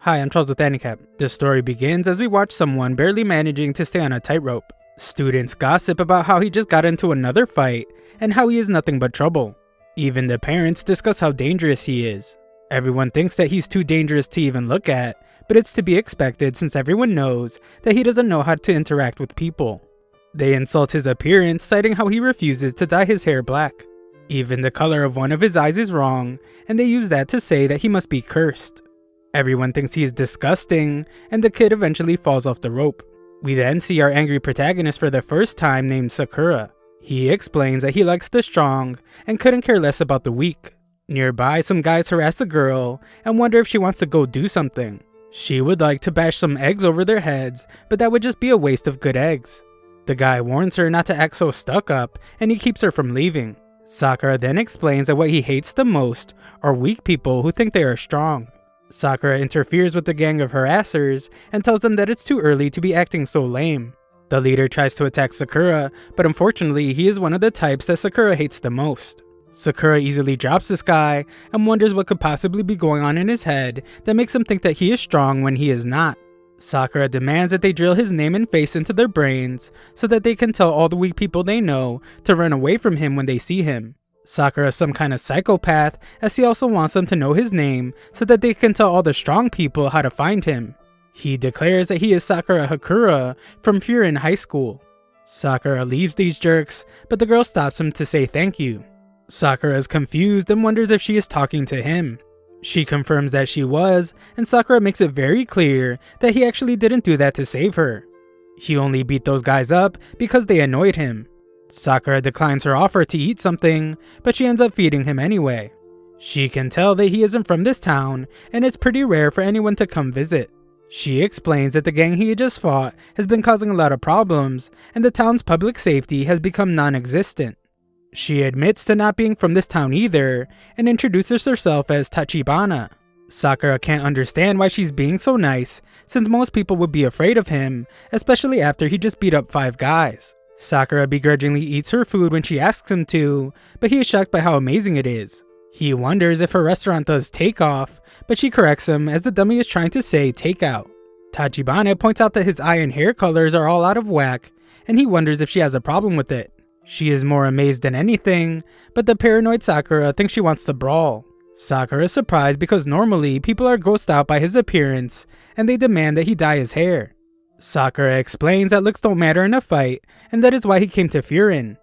Hi, I'm Charles with Anitruck-kun. The story begins as we watch someone barely managing to stay on a tightrope. Students gossip about how he just got into another fight and how he is nothing but trouble. Even the parents discuss how dangerous he is. Everyone thinks that he's too dangerous to even look at, but it's to be expected since everyone knows that he doesn't know how to interact with people. They insult his appearance, citing how he refuses to dye his hair black. Even the color of one of his eyes is wrong, and they use that to say that he must be cursed. Everyone thinks he is disgusting, and the kid eventually falls off the rope. We then see our angry protagonist for the first time named Sakura. He explains that he likes the strong and couldn't care less about the weak. Nearby, some guys harass a girl and wonder if she wants to go do something. She would like to bash some eggs over their heads, but that would just be a waste of good eggs. The guy warns her not to act so stuck up, and he keeps her from leaving. Sakura then explains that what he hates the most are weak people who think they are strong. Sakura interferes with the gang of harassers and tells them that it's too early to be acting so lame. The leader tries to attack Sakura, but unfortunately he is one of the types that Sakura hates the most. Sakura easily drops this guy and wonders what could possibly be going on in his head that makes him think that he is strong when he is not. Sakura demands that they drill his name and face into their brains so that they can tell all the weak people they know to run away from him when they see him. Sakura is some kind of psychopath, as he also wants them to know his name so that they can tell all the strong people how to find him. He declares that he is Sakura Hakura from Furin High School. Sakura leaves these jerks, but the girl stops him to say thank you. Sakura is confused and wonders if she is talking to him. She confirms that she was, and Sakura makes it very clear that he actually didn't do that to save her. He only beat those guys up because they annoyed him. Sakura declines her offer to eat something, but she ends up feeding him anyway. She can tell that he isn't from this town, and it's pretty rare for anyone to come visit. She explains that the gang he had just fought has been causing a lot of problems, and the town's public safety has become non-existent. She admits to not being from this town either, and introduces herself as Tachibana. Sakura can't understand why she's being so nice, since most people would be afraid of him, especially after he just beat up 5 guys. Sakura begrudgingly eats her food when she asks him to, but he is shocked by how amazing it is. He wonders if her restaurant does takeoff, but she corrects him as the dummy is trying to say takeout. Tachibana points out that his eye and hair colors are all out of whack, and he wonders if she has a problem with it. She is more amazed than anything, but the paranoid Sakura thinks she wants to brawl. Sakura is surprised because normally people are grossed out by his appearance, and they demand that he dye his hair. Sakura explains that looks don't matter in a fight, and that is why he came to Furin.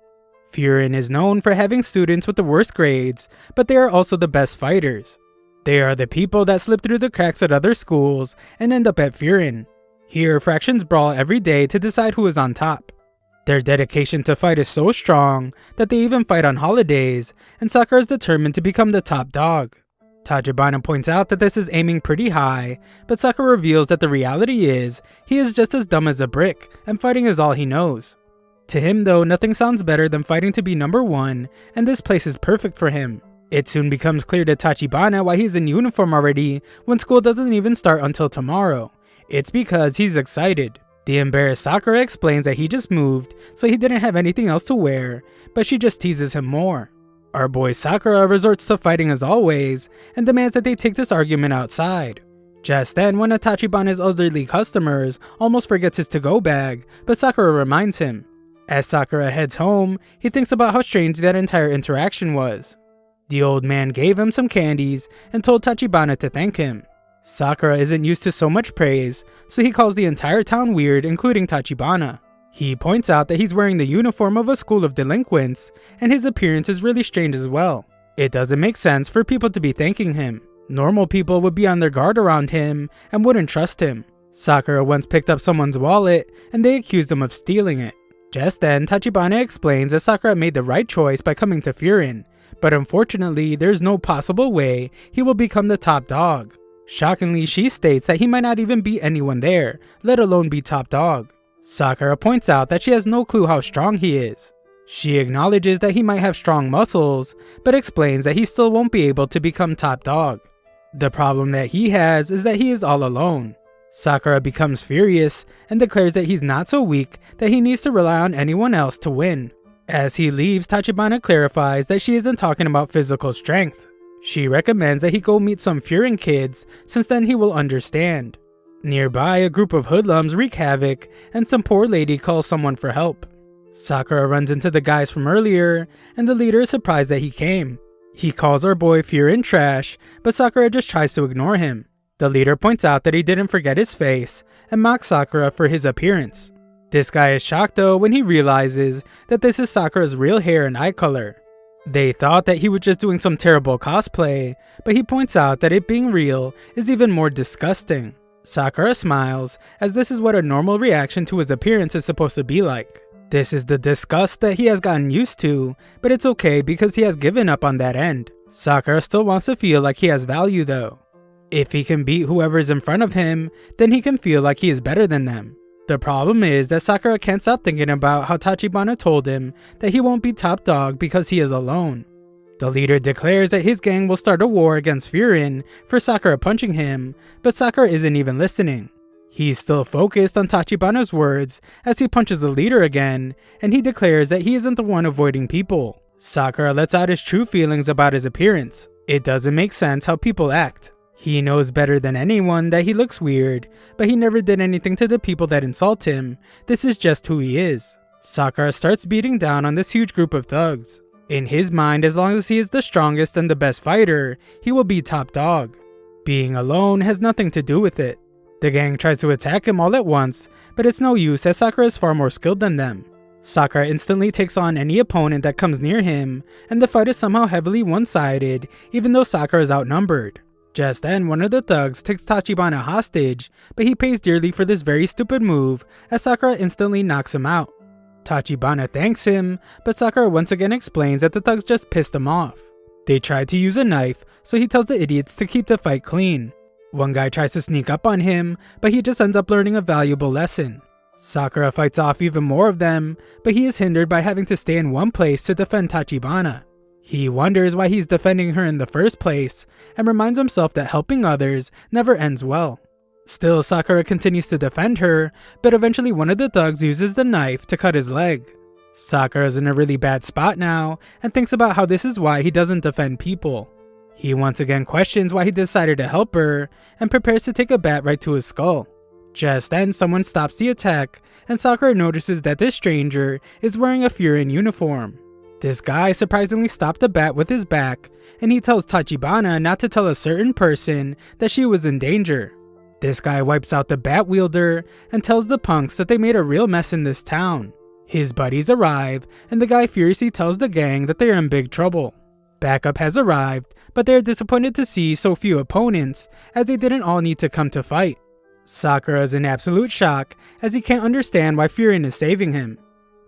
Furin is known for having students with the worst grades, but they are also the best fighters. They are the people that slip through the cracks at other schools and end up at Furin. Here, fractions brawl every day to decide who is on top. Their dedication to fight is so strong that they even fight on holidays, and Sakura is determined to become the top dog. Tachibana points out that this is aiming pretty high, but Sakura reveals that the reality is, he is just as dumb as a brick, and fighting is all he knows. To him though, nothing sounds better than fighting to be number 1, and this place is perfect for him. It soon becomes clear to Tachibana why he's in uniform already when school doesn't even start until tomorrow. It's because he's excited. The embarrassed Sakura explains that he just moved, so he didn't have anything else to wear, but she just teases him more. Our boy Sakura resorts to fighting as always, and demands that they take this argument outside. Just then, one of Tachibana's elderly customers almost forgets his to-go bag, but Sakura reminds him. As Sakura heads home, he thinks about how strange that entire interaction was. The old man gave him some candies and told Tachibana to thank him. Sakura isn't used to so much praise, so he calls the entire town weird, including Tachibana. He points out that he's wearing the uniform of a school of delinquents, and his appearance is really strange as well. It doesn't make sense for people to be thanking him. Normal people would be on their guard around him and wouldn't trust him. Sakura once picked up someone's wallet, and they accused him of stealing it. Just then, Tachibana explains that Sakura made the right choice by coming to Furin, but unfortunately, there's no possible way he will become the top dog. Shockingly, she states that he might not even beat anyone there, let alone be top dog. Sakura points out that she has no clue how strong he is. She acknowledges that he might have strong muscles, but explains that he still won't be able to become top dog. The problem that he has is that he is all alone. Sakura becomes furious and declares that he's not so weak that he needs to rely on anyone else to win. As he leaves, Tachibana clarifies that she isn't talking about physical strength. She recommends that he go meet some Furin kids, since then he will understand. Nearby, a group of hoodlums wreak havoc, and some poor lady calls someone for help. Sakura runs into the guys from earlier, and the leader is surprised that he came. He calls our boy Furin trash, but Sakura just tries to ignore him. The leader points out that he didn't forget his face, and mocks Sakura for his appearance. This guy is shocked though when he realizes that this is Sakura's real hair and eye color. They thought that he was just doing some terrible cosplay, but he points out that it being real is even more disgusting. Sakura smiles, as this is what a normal reaction to his appearance is supposed to be like. This is the disgust that he has gotten used to, but it's okay because he has given up on that end. Sakura still wants to feel like he has value though. If he can beat whoever is in front of him, then he can feel like he is better than them. The problem is that Sakura can't stop thinking about how Tachibana told him that he won't be top dog because he is alone. The leader declares that his gang will start a war against Furin for Sakura punching him, but Sakura isn't even listening. He's still focused on Tachibana's words as he punches the leader again, and he declares that he isn't the one avoiding people. Sakura lets out his true feelings about his appearance. It doesn't make sense how people act. He knows better than anyone that he looks weird, but he never did anything to the people that insult him. This is just who he is. Sakura starts beating down on this huge group of thugs. In his mind, as long as he is the strongest and the best fighter, he will be top dog. Being alone has nothing to do with it. The gang tries to attack him all at once, but it's no use as Sakura is far more skilled than them. Sakura instantly takes on any opponent that comes near him, and the fight is somehow heavily one-sided, even though Sakura is outnumbered. Just then, one of the thugs takes Tachibana hostage, but he pays dearly for this very stupid move as Sakura instantly knocks him out. Tachibana thanks him, but Sakura once again explains that the thugs just pissed him off. They tried to use a knife, so he tells the idiots to keep the fight clean. One guy tries to sneak up on him, but he just ends up learning a valuable lesson. Sakura fights off even more of them, but he is hindered by having to stay in one place to defend Tachibana. He wonders why he's defending her in the first place, and reminds himself that helping others never ends well. Still, Sakura continues to defend her, but eventually one of the thugs uses the knife to cut his leg. Sakura is in a really bad spot now, and thinks about how this is why he doesn't defend people. He once again questions why he decided to help her, and prepares to take a bat right to his skull. Just then, someone stops the attack, and Sakura notices that this stranger is wearing a Furin uniform. This guy surprisingly stopped the bat with his back, and he tells Tachibana not to tell a certain person that she was in danger. This guy wipes out the bat wielder and tells the punks that they made a real mess in this town. His buddies arrive, and the guy furiously tells the gang that they are in big trouble. Backup has arrived, but they are disappointed to see so few opponents, as they didn't all need to come to fight. Sakura is in absolute shock, as he can't understand why Furin is saving him.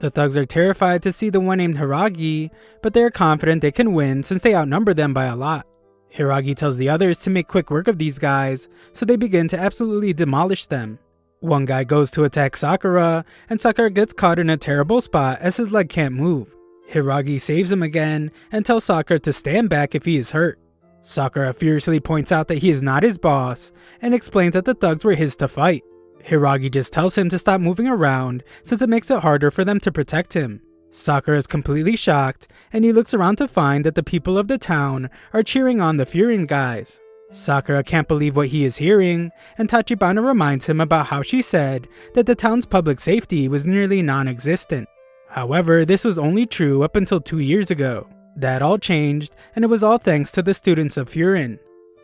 The thugs are terrified to see the one named Hiragi, but they are confident they can win since they outnumber them by a lot. Hiragi tells the others to make quick work of these guys, so they begin to absolutely demolish them. One guy goes to attack Sakura, and Sakura gets caught in a terrible spot as his leg can't move. Hiragi saves him again, and tells Sakura to stand back if he is hurt. Sakura furiously points out that he is not his boss, and explains that the thugs were his to fight. Hiragi just tells him to stop moving around since it makes it harder for them to protect him. Sakura is completely shocked, and he looks around to find that the people of the town are cheering on the Furin guys. Sakura can't believe what he is hearing, and Tachibana reminds him about how she said that the town's public safety was nearly non-existent. However, this was only true up until 2 years ago. That all changed, and it was all thanks to the students of Furin.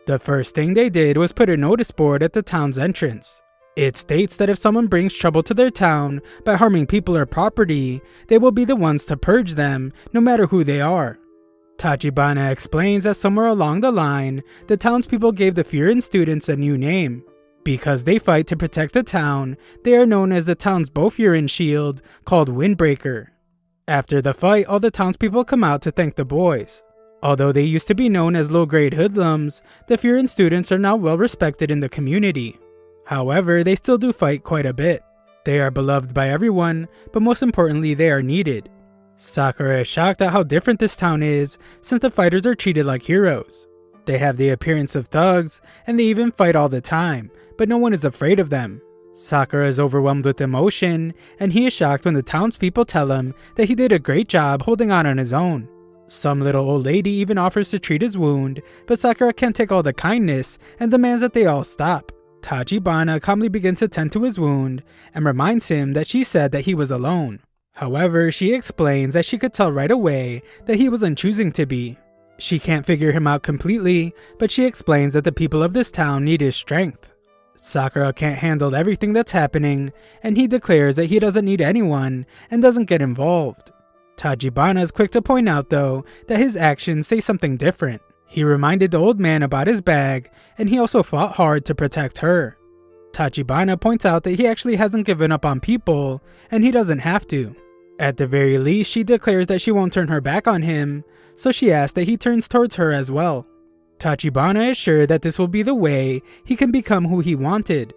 The first thing they did was put a notice board at the town's entrance. It states that if someone brings trouble to their town by harming people or property, they will be the ones to purge them, no matter who they are. Tachibana explains that somewhere along the line, the townspeople gave the Furin students a new name. Because they fight to protect the town, they are known as the town's Bofurin shield, called Windbreaker. After the fight, all the townspeople come out to thank the boys. Although they used to be known as low-grade hoodlums, the Furin students are now well respected in the community. However, they still do fight quite a bit. They are beloved by everyone, but most importantly, they are needed. Sakura is shocked at how different this town is, since the fighters are treated like heroes. They have the appearance of thugs, and they even fight all the time, but no one is afraid of them. Sakura is overwhelmed with emotion, and he is shocked when the townspeople tell him that he did a great job holding on his own. Some little old lady even offers to treat his wound, but Sakura can't take all the kindness and demands that they all stop. Tachibana calmly begins to tend to his wound and reminds him that she said that he was alone. However, she explains that she could tell right away that he wasn't choosing to be. She can't figure him out completely, but she explains that the people of this town need his strength. Sakura can't handle everything that's happening, and he declares that he doesn't need anyone and doesn't get involved. Tachibana is quick to point out though that his actions say something different. He reminded the old man about his bag, and he also fought hard to protect her. Tachibana points out that he actually hasn't given up on people, and he doesn't have to. At the very least, she declares that she won't turn her back on him, so she asks that he turns towards her as well. Tachibana is sure that this will be the way he can become who he wanted.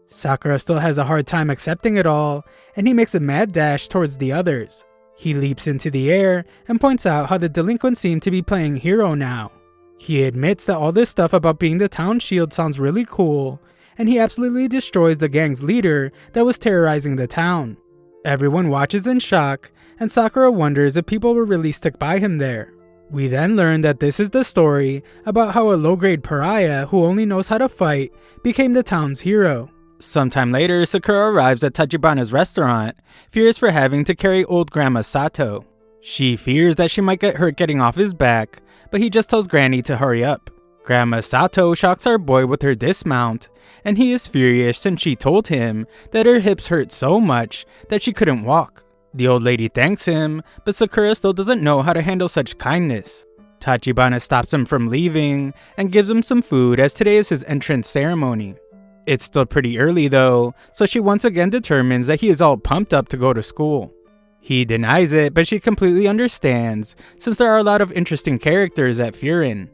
Sakura still has a hard time accepting it all, and he makes a mad dash towards the others. He leaps into the air and points out how the delinquents seem to be playing hero now. He admits that all this stuff about being the town shield sounds really cool, and he absolutely destroys the gang's leader that was terrorizing the town. Everyone watches in shock, and Sakura wonders if people will really stick by him there. We then learn that this is the story about how a low-grade pariah who only knows how to fight became the town's hero. Sometime later, Sakura arrives at Tachibana's restaurant, furious for having to carry old Grandma Sato. She fears that she might get hurt getting off his back, but he just tells Granny to hurry up. Grandma Sato shocks our boy with her dismount, and he is furious since she told him that her hips hurt so much that she couldn't walk. The old lady thanks him, but Sakura still doesn't know how to handle such kindness. Tachibana stops him from leaving and gives him some food as today is his entrance ceremony. It's still pretty early though, so she once again determines that he is all pumped up to go to school. He denies it, but she completely understands since there are a lot of interesting characters at Furin.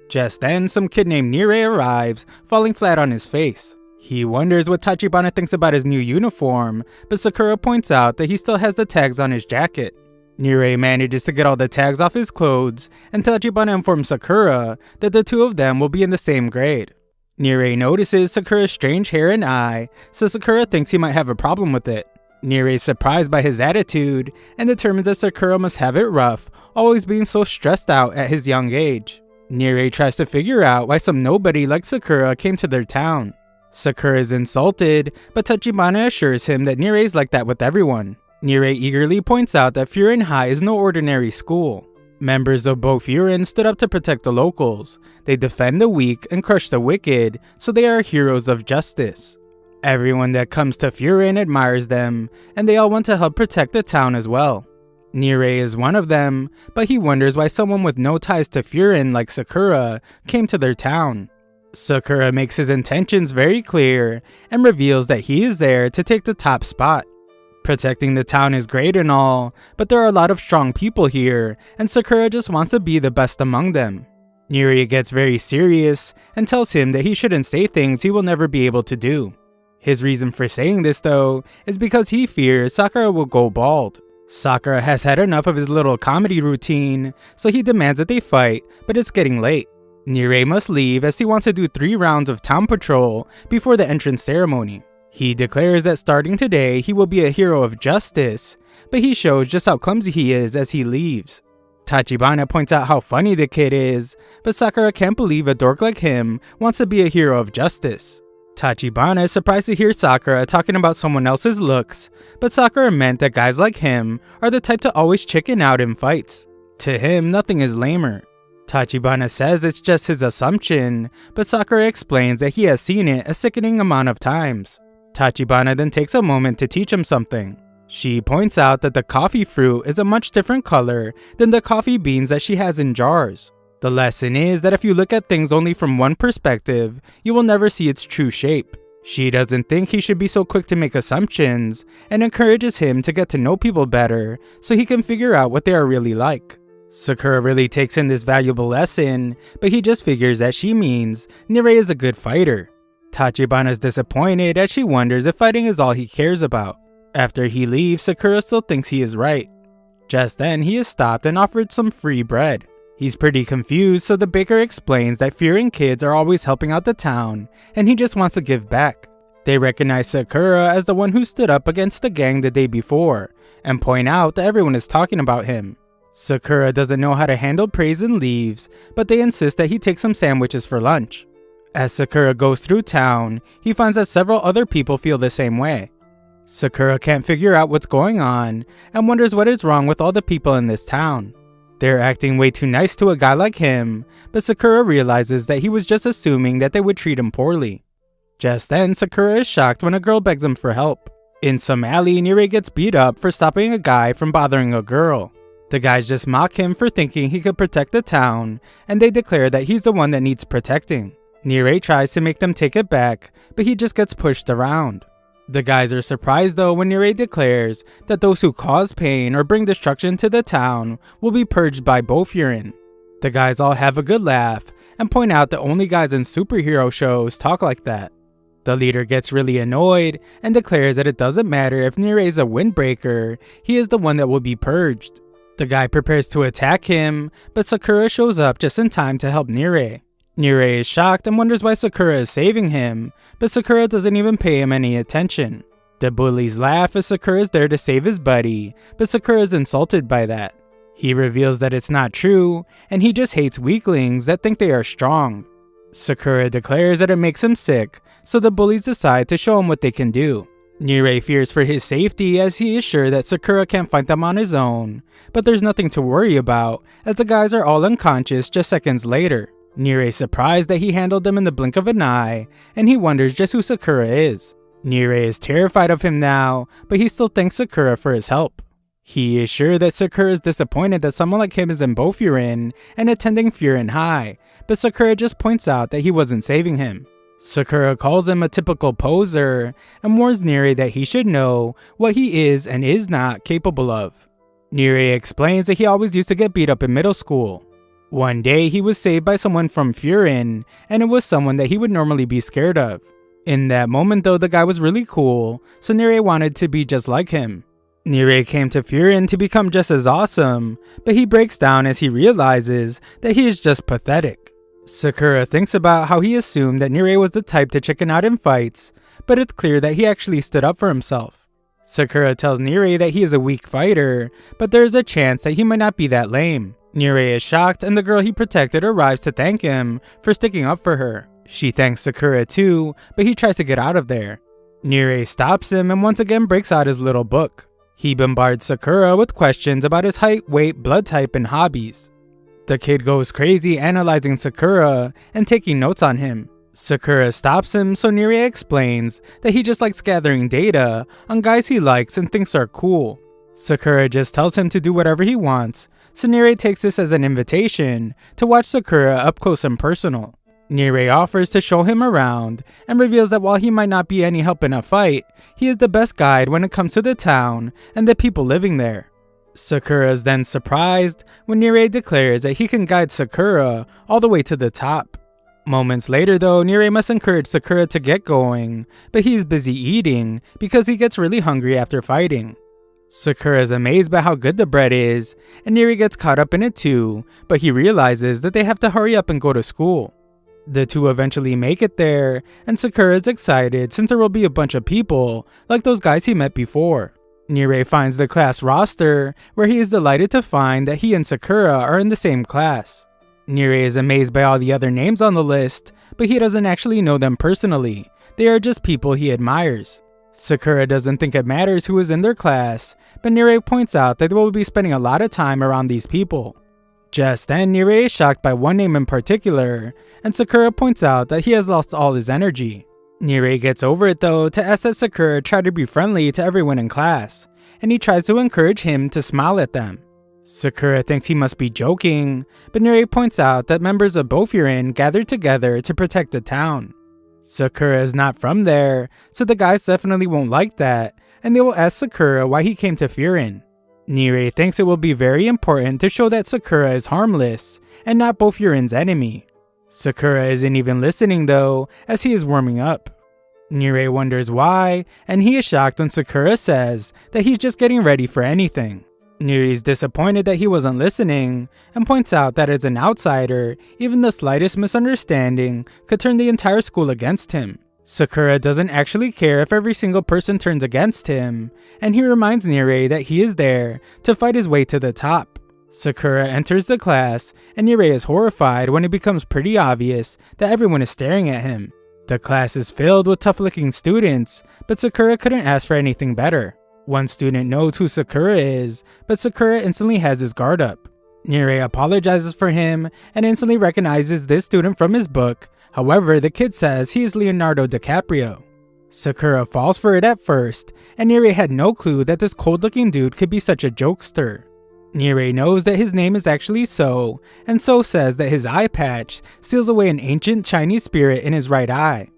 Just then, some kid named Nirei arrives, falling flat on his face. He wonders what Tachibana thinks about his new uniform, but Sakura points out that he still has the tags on his jacket. Nirei manages to get all the tags off his clothes, and Tachibana informs Sakura that the two of them will be in the same grade. Nirei notices Sakura's strange hair and eye, so Sakura thinks he might have a problem with it. Nirei is surprised by his attitude, and determines that Sakura must have it rough, always being so stressed out at his young age. Nirei tries to figure out why some nobody like Sakura came to their town. Sakura is insulted, but Tachibana assures him that Nirei is like that with everyone. Nirei eagerly points out that Furin High is no ordinary school. Members of both Furin stood up to protect the locals. They defend the weak and crush the wicked, so they are heroes of justice. Everyone that comes to Furin admires them, and they all want to help protect the town as well. Nirei is one of them, but he wonders why someone with no ties to Furin like Sakura came to their town. Sakura makes his intentions very clear and reveals that he is there to take the top spot. Protecting the town is great and all, but there are a lot of strong people here, and Sakura just wants to be the best among them. Nirei gets very serious and tells him that he shouldn't say things he will never be able to do. His reason for saying this though is because he fears Sakura will go bald. Sakura has had enough of his little comedy routine, so he demands that they fight, but it's getting late. Nirei must leave as he wants to do 3 rounds of town patrol before the entrance ceremony. He declares that starting today he will be a hero of justice, but he shows just how clumsy he is as he leaves. Tachibana points out how funny the kid is, but Sakura can't believe a dork like him wants to be a hero of justice. Tachibana is surprised to hear Sakura talking about someone else's looks, but Sakura meant that guys like him are the type to always chicken out in fights. To him, nothing is lamer. Tachibana says it's just his assumption, but Sakura explains that he has seen it a sickening amount of times. Tachibana then takes a moment to teach him something. She points out that the coffee fruit is a much different color than the coffee beans that she has in jars. The lesson is that if you look at things only from one perspective, you will never see its true shape. She doesn't think he should be so quick to make assumptions, and encourages him to get to know people better so he can figure out what they are really like. Sakura really takes in this valuable lesson, but he just figures that she means Nirei is a good fighter. Tachibana is disappointed as she wonders if fighting is all he cares about. After he leaves, Sakura still thinks he is right. Just then, he is stopped and offered some free bread. He's pretty confused, so the baker explains that Furin kids are always helping out the town, and he just wants to give back. They recognize Sakura as the one who stood up against the gang the day before, and point out that everyone is talking about him. Sakura doesn't know how to handle praise and leaves, but they insist that he take some sandwiches for lunch. As Sakura goes through town, he finds that several other people feel the same way. Sakura can't figure out what's going on and wonders what is wrong with all the people in this town. They're acting way too nice to a guy like him, but Sakura realizes that he was just assuming that they would treat him poorly. Just then, Sakura is shocked when a girl begs him for help. In some alley, Nirei gets beat up for stopping a guy from bothering a girl. The guys just mock him for thinking he could protect the town, and they declare that he's the one that needs protecting. Nirei tries to make them take it back, but he just gets pushed around. The guys are surprised though when Nirei declares that those who cause pain or bring destruction to the town will be purged by Bofurien. The guys all have a good laugh and point out that only guys in superhero shows talk like that. The leader gets really annoyed and declares that it doesn't matter if Nirei is a windbreaker, he is the one that will be purged. The guy prepares to attack him, but Sakura shows up just in time to help Nirei. Nirei is shocked and wonders why Sakura is saving him, but Sakura doesn't even pay him any attention. The bullies laugh as Sakura is there to save his buddy, but Sakura is insulted by that. He reveals that it's not true, and he just hates weaklings that think they are strong. Sakura declares that it makes him sick, so the bullies decide to show him what they can do. Nirei fears for his safety as he is sure that Sakura can't fight them on his own, but there's nothing to worry about as the guys are all unconscious just seconds later. Nirei is surprised that he handled them in the blink of an eye, and he wonders just who Sakura is. Nirei is terrified of him now, but he still thanks Sakura for his help. He is sure that Sakura is disappointed that someone like him is in Bofurien and attending Furien High, but Sakura just points out that he wasn't saving him. Sakura calls him a typical poser and warns Nirei that he should know what he is and is not capable of. Nirei explains that he always used to get beat up in middle school. One day he was saved by someone from Furien, and it was someone that he would normally be scared of. In that moment though, the guy was really cool, so Nirei wanted to be just like him. Nirei came to Furien to become just as awesome, but he breaks down as he realizes that he is just pathetic. Sakura thinks about how he assumed that Nirei was the type to chicken out in fights, but it's clear that he actually stood up for himself. Sakura tells Nirei that he is a weak fighter, but there is a chance that he might not be that lame. Nirei is shocked and the girl he protected arrives to thank him for sticking up for her. She thanks Sakura too, but he tries to get out of there. Nirei stops him and once again breaks out his little book. He bombards Sakura with questions about his height, weight, blood type, and hobbies. The kid goes crazy analyzing Sakura and taking notes on him. Sakura stops him, so Nirei explains that he just likes gathering data on guys he likes and thinks are cool. Sakura just tells him to do whatever he wants, so Nirei takes this as an invitation to watch Sakura up close and personal. Nirei offers to show him around and reveals that while he might not be any help in a fight, he is the best guide when it comes to the town and the people living there. Sakura is then surprised when Nirei declares that he can guide Sakura all the way to the top. Moments later though, Nirei must encourage Sakura to get going, but he is busy eating because he gets really hungry after fighting. Sakura is amazed by how good the bread is, and Nirei gets caught up in it too, but he realizes that they have to hurry up and go to school. The two eventually make it there, and Sakura is excited since there will be a bunch of people like those guys he met before. Nirei finds the class roster, where he is delighted to find that he and Sakura are in the same class. Nirei is amazed by all the other names on the list, but he doesn't actually know them personally. They are just people he admires. Sakura doesn't think it matters who is in their class, but Nirei points out that they will be spending a lot of time around these people. Just then, Nirei is shocked by one name in particular, and Sakura points out that he has lost all his energy. Nirei gets over it though to ask that Sakura try to be friendly to everyone in class, and he tries to encourage him to smile at them. Sakura thinks he must be joking, but Nirei points out that members of Bofurien gathered together to protect the town. Sakura is not from there, so the guys definitely won't like that, and they will ask Sakura why he came to Furien. Nirei thinks it will be very important to show that Sakura is harmless and not Bofurien's enemy. Sakura isn't even listening though, as he is warming up. Nirei wonders why, and he is shocked when Sakura says that he's just getting ready for anything. Nirei is disappointed that he wasn't listening, and points out that as an outsider, even the slightest misunderstanding could turn the entire school against him. Sakura doesn't actually care if every single person turns against him, and he reminds Nirei that he is there to fight his way to the top. Sakura enters the class, and Nirei is horrified when it becomes pretty obvious that everyone is staring at him. The class is filled with tough-looking students, but Sakura couldn't ask for anything better. One student knows who Sakura is, but Sakura instantly has his guard up. Nirei apologizes for him and instantly recognizes this student from his book. However, the kid says he is Leonardo DiCaprio. Sakura falls for it at first, and Nirei had no clue that this cold-looking dude could be such a jokester. Nirei knows that his name is actually So, and So says that his eye patch seals away an ancient Chinese spirit in his right eye.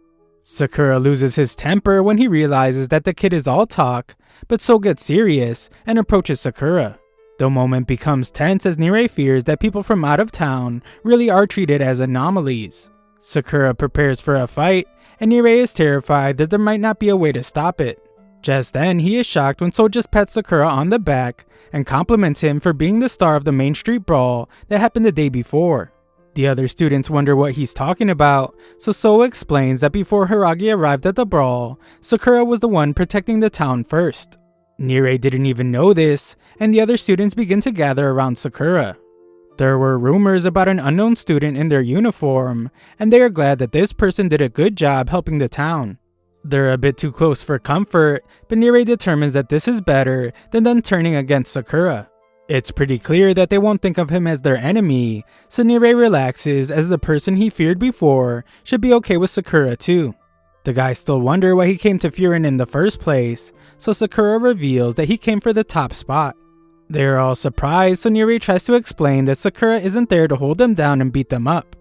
Sakura loses his temper when he realizes that the kid is all talk, but So gets serious and approaches Sakura. The moment becomes tense as Nirei fears that people from out of town really are treated as anomalies. Sakura prepares for a fight, and Nirei is terrified that there might not be a way to stop it. Just then, he is shocked when So just pats Sakura on the back and compliments him for being the star of the Main Street Brawl that happened the day before. The other students wonder what he's talking about, so explains that before Hiragi arrived at the brawl, Sakura was the one protecting the town first. Nirei didn't even know this, and the other students begin to gather around Sakura. There were rumors about an unknown student in their uniform, and they are glad that this person did a good job helping the town. They're a bit too close for comfort, but Nirei determines that this is better than them turning against Sakura. It's pretty clear that they won't think of him as their enemy, so Nirei relaxes as the person he feared before should be okay with Sakura too. The guys still wonder why he came to Furin in the first place, so Sakura reveals that he came for the top spot. They are all surprised, so Nirei tries to explain that Sakura isn't there to hold them down and beat them up.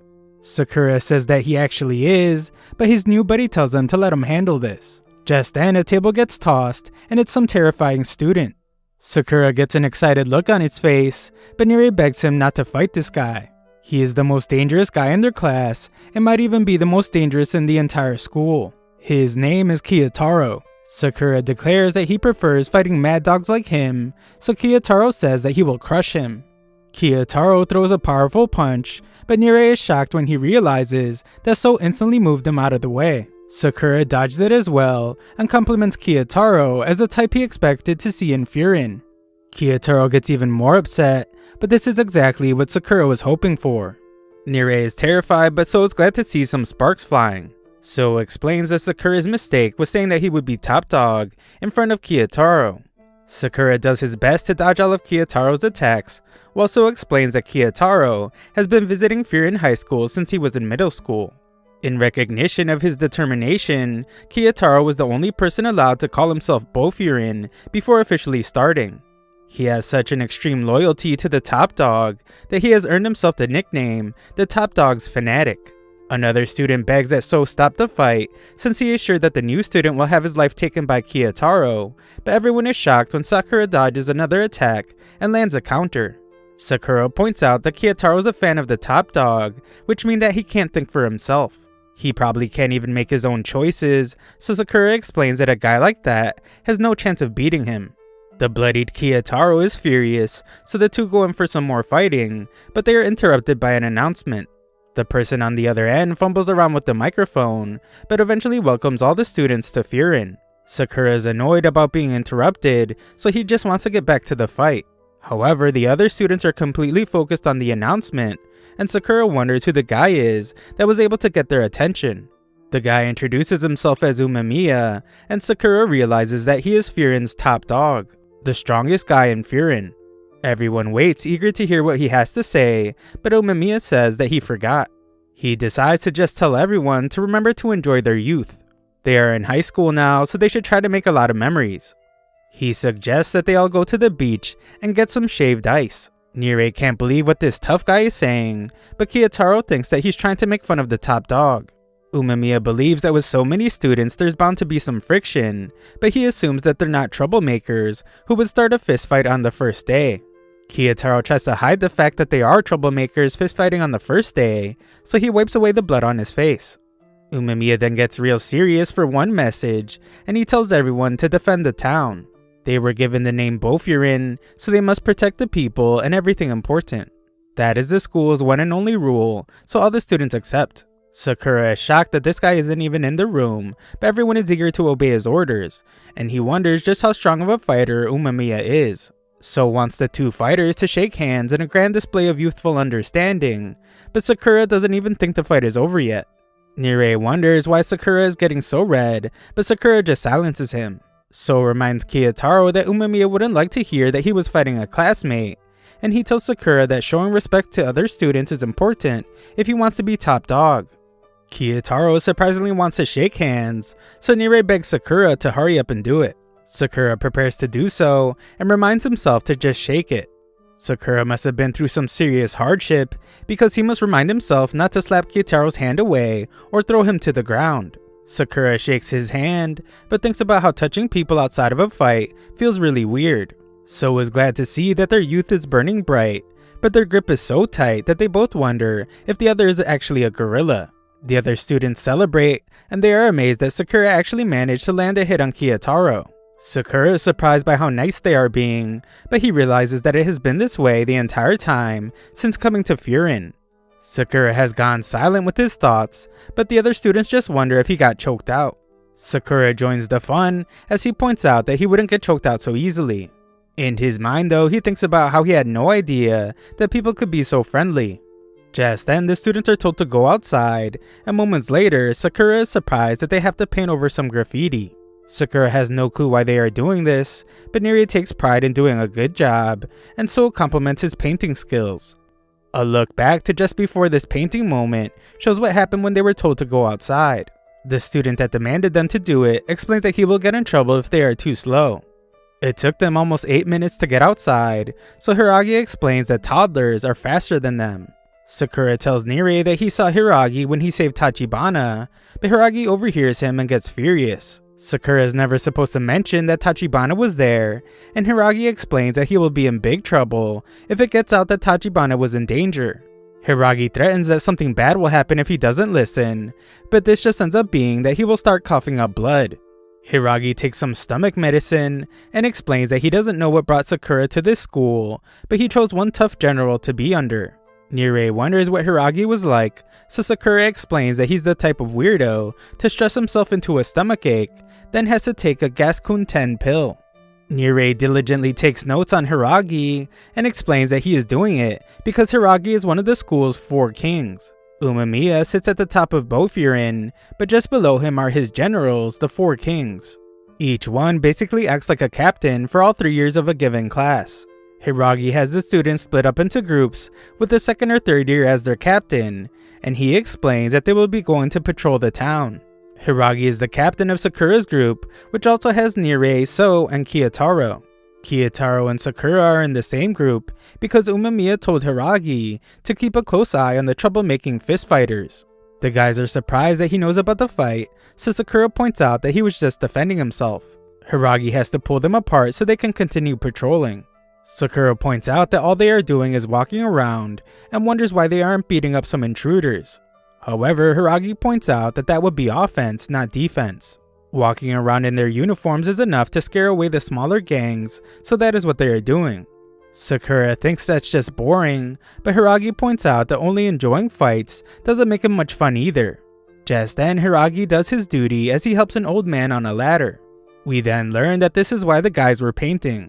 Sakura says that he actually is, but his new buddy tells him to let him handle this. Just then, a table gets tossed, and it's some terrifying student. Sakura gets an excited look on his face, but Nirei begs him not to fight this guy. He is the most dangerous guy in their class, and might even be the most dangerous in the entire school. His name is Kiyotaro. Sakura declares that he prefers fighting mad dogs like him, so Kiyotaro says that he will crush him. Kiyotaro throws a powerful punch, but Nirei is shocked when he realizes that So instantly moved him out of the way. Sakura dodged it as well, and compliments Kiyotaro as the type he expected to see in Furin. Kiyotaro gets even more upset, but this is exactly what Sakura was hoping for. Nirei is terrified, but So is glad to see some sparks flying. So explains that Sakura's mistake was saying that he would be top dog in front of Kiyotaro. Sakura does his best to dodge all of Kiyotaro's attacks, while So explains that Kiyotaro has been visiting Furin High School since he was in middle school. In recognition of his determination, Kiyotaro was the only person allowed to call himself Bofurin before officially starting. He has such an extreme loyalty to the top dog that he has earned himself the nickname, the Top Dog's Fanatic. Another student begs that So stop the fight since he is sure that the new student will have his life taken by Kiyotaro, but everyone is shocked when Sakura dodges another attack and lands a counter. Sakura points out that Kiyotaro is a fan of the top dog, which means that he can't think for himself. He probably can't even make his own choices, so Sakura explains that a guy like that has no chance of beating him. The bloodied Kiyotaro is furious, so the two go in for some more fighting, but they are interrupted by an announcement. The person on the other end fumbles around with the microphone, but eventually welcomes all the students to Furin. Sakura is annoyed about being interrupted, so he just wants to get back to the fight. However, the other students are completely focused on the announcement, and Sakura wonders who the guy is that was able to get their attention. The guy introduces himself as Umemiya, and Sakura realizes that he is Furin's top dog, the strongest guy in Furin. Everyone waits, eager to hear what he has to say, but Umemiya says that he forgot. He decides to just tell everyone to remember to enjoy their youth. They are in high school now, so they should try to make a lot of memories. He suggests that they all go to the beach and get some shaved ice. Nirei can't believe what this tough guy is saying, but Kiyotaro thinks that he's trying to make fun of the top dog. Umemiya believes that with so many students there's bound to be some friction, but he assumes that they're not troublemakers who would start a fistfight on the first day. Kiyotaro tries to hide the fact that they are troublemakers fistfighting on the first day, so he wipes away the blood on his face. Umemiya then gets real serious for one message, and he tells everyone to defend the town. They were given the name Bofurin, so they must protect the people and everything important. That is the school's one and only rule, so all the students accept. Sakura is shocked that this guy isn't even in the room, but everyone is eager to obey his orders, and he wonders just how strong of a fighter Umemiya is. So wants the two fighters to shake hands in a grand display of youthful understanding, but Sakura doesn't even think the fight is over yet. Nirei wonders why Sakura is getting so red, but Sakura just silences him. So reminds Kiyotaro that Umemiya wouldn't like to hear that he was fighting a classmate, and he tells Sakura that showing respect to other students is important if he wants to be top dog. Kiyotaro surprisingly wants to shake hands, so Nirei begs Sakura to hurry up and do it. Sakura prepares to do so and reminds himself to just shake it. Sakura must have been through some serious hardship because he must remind himself not to slap Kiyotaro's hand away or throw him to the ground. Sakura shakes his hand, but thinks about how touching people outside of a fight feels really weird. So is glad to see that their youth is burning bright, but their grip is so tight that they both wonder if the other is actually a gorilla. The other students celebrate, and they are amazed that Sakura actually managed to land a hit on Kiyotaro. Sakura is surprised by how nice they are being, but he realizes that it has been this way the entire time since coming to Furin. Sakura has gone silent with his thoughts, but the other students just wonder if he got choked out. Sakura joins the fun as he points out that he wouldn't get choked out so easily. In his mind though, he thinks about how he had no idea that people could be so friendly. Just then, the students are told to go outside, and moments later, Sakura is surprised that they have to paint over some graffiti. Sakura has no clue why they are doing this, but Nirei takes pride in doing a good job, and so compliments his painting skills. A look back to just before this painting moment shows what happened when they were told to go outside. The student that demanded them to do it explains that he will get in trouble if they are too slow. It took them almost 8 minutes to get outside, so Hiragi explains that toddlers are faster than them. Sakura tells Nirei that he saw Hiragi when he saved Tachibana, but Hiragi overhears him and gets furious. Sakura is never supposed to mention that Tachibana was there, and Hiragi explains that he will be in big trouble if it gets out that Tachibana was in danger. Hiragi threatens that something bad will happen if he doesn't listen, but this just ends up being that he will start coughing up blood. Hiragi takes some stomach medicine and explains that he doesn't know what brought Sakura to this school, but he chose one tough general to be under. Nirei wonders what Hiragi was like, so Sakura explains that he's the type of weirdo to stress himself into a stomachache, then has to take a Gaskun 10 pill. Nirei diligently takes notes on Hiragi and explains that he is doing it because Hiragi is one of the school's 4 kings. Umemiya sits at the top of Bofurin, but just below him are his generals, the 4 kings. Each one basically acts like a captain for all 3 years of a given class. Hiragi has the students split up into groups with the 2nd or 3rd year as their captain, and he explains that they will be going to patrol the town. Hiragi is the captain of Sakura's group, which also has Nirei, So, and Kiyotaro. Kiyotaro and Sakura are in the same group because Umemiya told Hiragi to keep a close eye on the troublemaking fistfighters. The guys are surprised that he knows about the fight, so Sakura points out that he was just defending himself. Hiragi has to pull them apart so they can continue patrolling. Sakura points out that all they are doing is walking around and wonders why they aren't beating up some intruders. However, Hiragi points out that that would be offense, not defense. Walking around in their uniforms is enough to scare away the smaller gangs, so that is what they are doing. Sakura thinks that's just boring, but Hiragi points out that only enjoying fights doesn't make him much fun either. Just then, Hiragi does his duty as he helps an old man on a ladder. We then learn that this is why the guys were painting.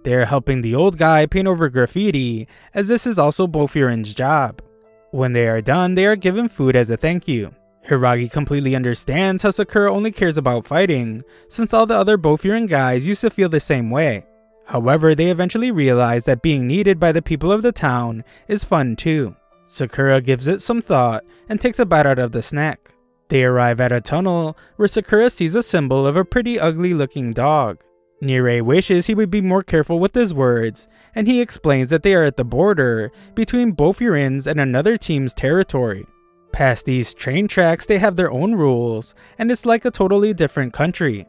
They are helping the old guy paint over graffiti, as this is also Bofurin's job. When they are done, they are given food as a thank you. Hiragi completely understands how Sakura only cares about fighting, since all the other Bofurin guys used to feel the same way. However, they eventually realize that being needed by the people of the town is fun too. Sakura gives it some thought and takes a bite out of the snack. They arrive at a tunnel where Sakura sees a symbol of a pretty ugly looking dog. Nirei wishes he would be more careful with his words, and he explains that they are at the border between Bofurin's and another team's territory. Past these train tracks, they have their own rules, and it's like a totally different country.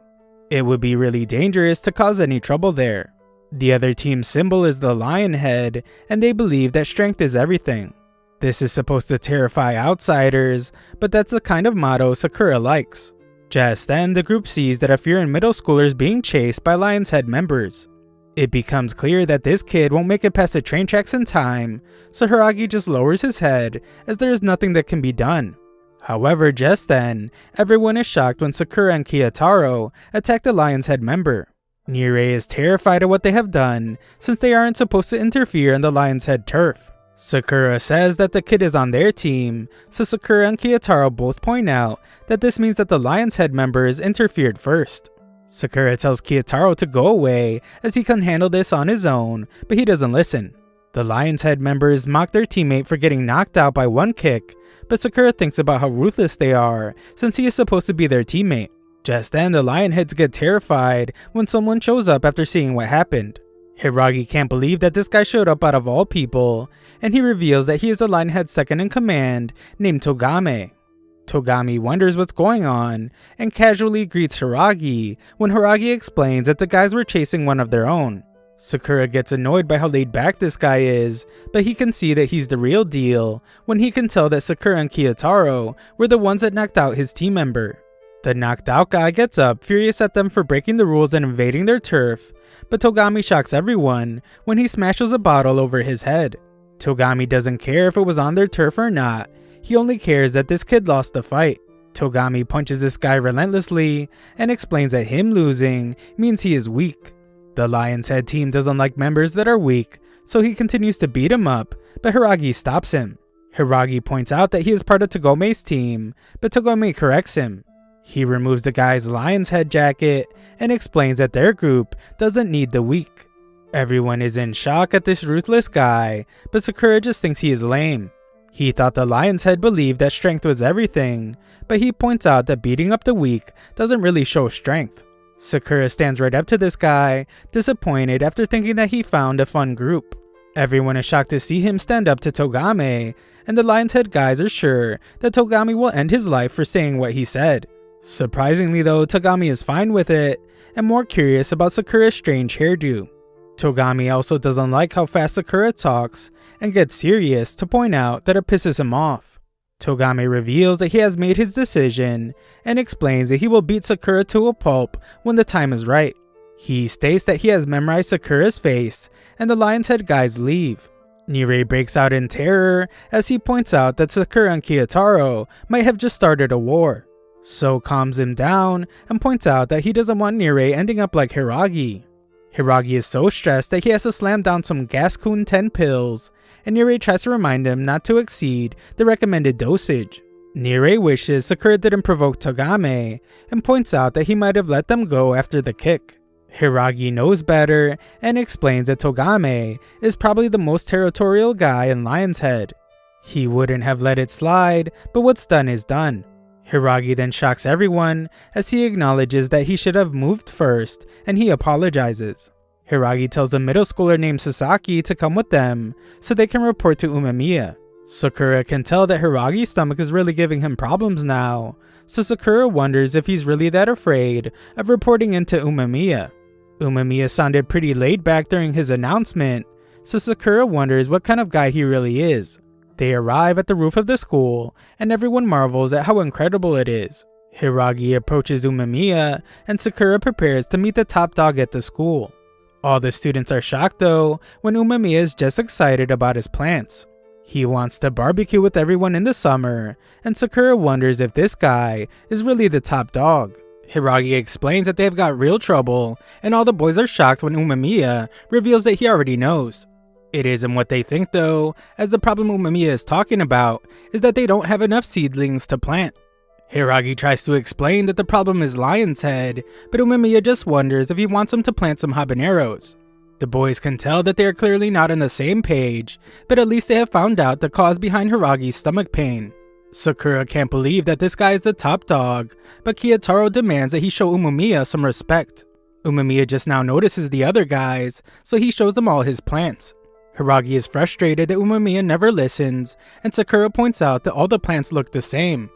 It would be really dangerous to cause any trouble there. The other team's symbol is the lion head, and they believe that strength is everything. This is supposed to terrify outsiders, but that's the kind of motto Sakura likes. Just then, the group sees that a Furin middle schooler is being chased by Lion's Head members. It becomes clear that this kid won't make it past the train tracks in time, so Hiragi just lowers his head as there is nothing that can be done. However, just then, everyone is shocked when Sakura and Kiyotaro attack the Lion's Head member. Nirei is terrified of what they have done, since they aren't supposed to interfere in the Lion's Head turf. Sakura says that the kid is on their team, so Sakura and Kiyotaro both point out that this means that the Lion's Head members interfered first. Sakura tells Kiyotaro to go away as he can handle this on his own, but he doesn't listen. The Lion's Head members mock their teammate for getting knocked out by one kick, but Sakura thinks about how ruthless they are since he is supposed to be their teammate. Just then, the Lionheads get terrified when someone shows up after seeing what happened. Hiragi can't believe that this guy showed up out of all people, and he reveals that he is the Lionhead's second in command named Togame. Togami wonders what's going on and casually greets Hiragi when Hiragi explains that the guys were chasing one of their own. Sakura gets annoyed by how laid back this guy is, but he can see that he's the real deal when he can tell that Sakura and Kiyotaro were the ones that knocked out his team member. The knocked out guy gets up, furious at them for breaking the rules and invading their turf, but Togami shocks everyone when he smashes a bottle over his head. Togami doesn't care if it was on their turf or not, he only cares that this kid lost the fight. Togami punches this guy relentlessly and explains that him losing means he is weak. The Lion's Head team doesn't like members that are weak, so he continues to beat him up, but Hiragi stops him. Hiragi points out that he is part of Togame's team, but Togame corrects him. He removes the guy's Lion's Head jacket and explains that their group doesn't need the weak. Everyone is in shock at this ruthless guy, but Sakura just thinks he is lame. He thought the Lion's Head believed that strength was everything, but he points out that beating up the weak doesn't really show strength. Sakura stands right up to this guy, disappointed after thinking that he found a fun group. Everyone is shocked to see him stand up to Togame, and the Lion's Head guys are sure that Togami will end his life for saying what he said. Surprisingly though, Togami is fine with it, and more curious about Sakura's strange hairdo. Togami also doesn't like how fast Sakura talks, and gets serious to point out that it pisses him off. Togami reveals that he has made his decision, and explains that he will beat Sakura to a pulp when the time is right. He states that he has memorized Sakura's face, and the Lion's Head guys leave. Nirei breaks out in terror as he points out that Sakura and Kiyotaro might have just started a war. So calms him down and points out that he doesn't want Nirei ending up like Hiragi. Hiragi is so stressed that he has to slam down some Gas-kun 10 pills, and Nirei tries to remind him not to exceed the recommended dosage. Nirei wishes Sakura didn't provoke Togame, and points out that he might have let them go after the kick. Hiragi knows better, and explains that Togame is probably the most territorial guy in Lion's Head. He wouldn't have let it slide, but what's done is done. Hiragi then shocks everyone as he acknowledges that he should have moved first, and he apologizes. Hiragi tells a middle schooler named Sasaki to come with them so they can report to Umemiya. Sakura can tell that Hiragi's stomach is really giving him problems now, so Sakura wonders if he's really that afraid of reporting into Umemiya. Umemiya sounded pretty laid back during his announcement, so Sakura wonders what kind of guy he really is. They arrive at the roof of the school, and everyone marvels at how incredible it is. Hiragi approaches Umemiya, and Sakura prepares to meet the top dog at the school. All the students are shocked though, when Umemiya is just excited about his plants. He wants to barbecue with everyone in the summer, and Sakura wonders if this guy is really the top dog. Hiragi explains that they've got real trouble, and all the boys are shocked when Umemiya reveals that he already knows. It isn't what they think though, as the problem Umemiya is talking about is that they don't have enough seedlings to plant. Hiragi tries to explain that the problem is Lion's Head, but Umemiya just wonders if he wants them to plant some habaneros. The boys can tell that they are clearly not on the same page, but at least they have found out the cause behind Hiragi's stomach pain. Sakura can't believe that this guy is the top dog, but Kiyotaro demands that he show Umemiya some respect. Umemiya just now notices the other guys, so he shows them all his plants. Hiragi is frustrated that Umemiya never listens, and Sakura points out that all the plants look the same.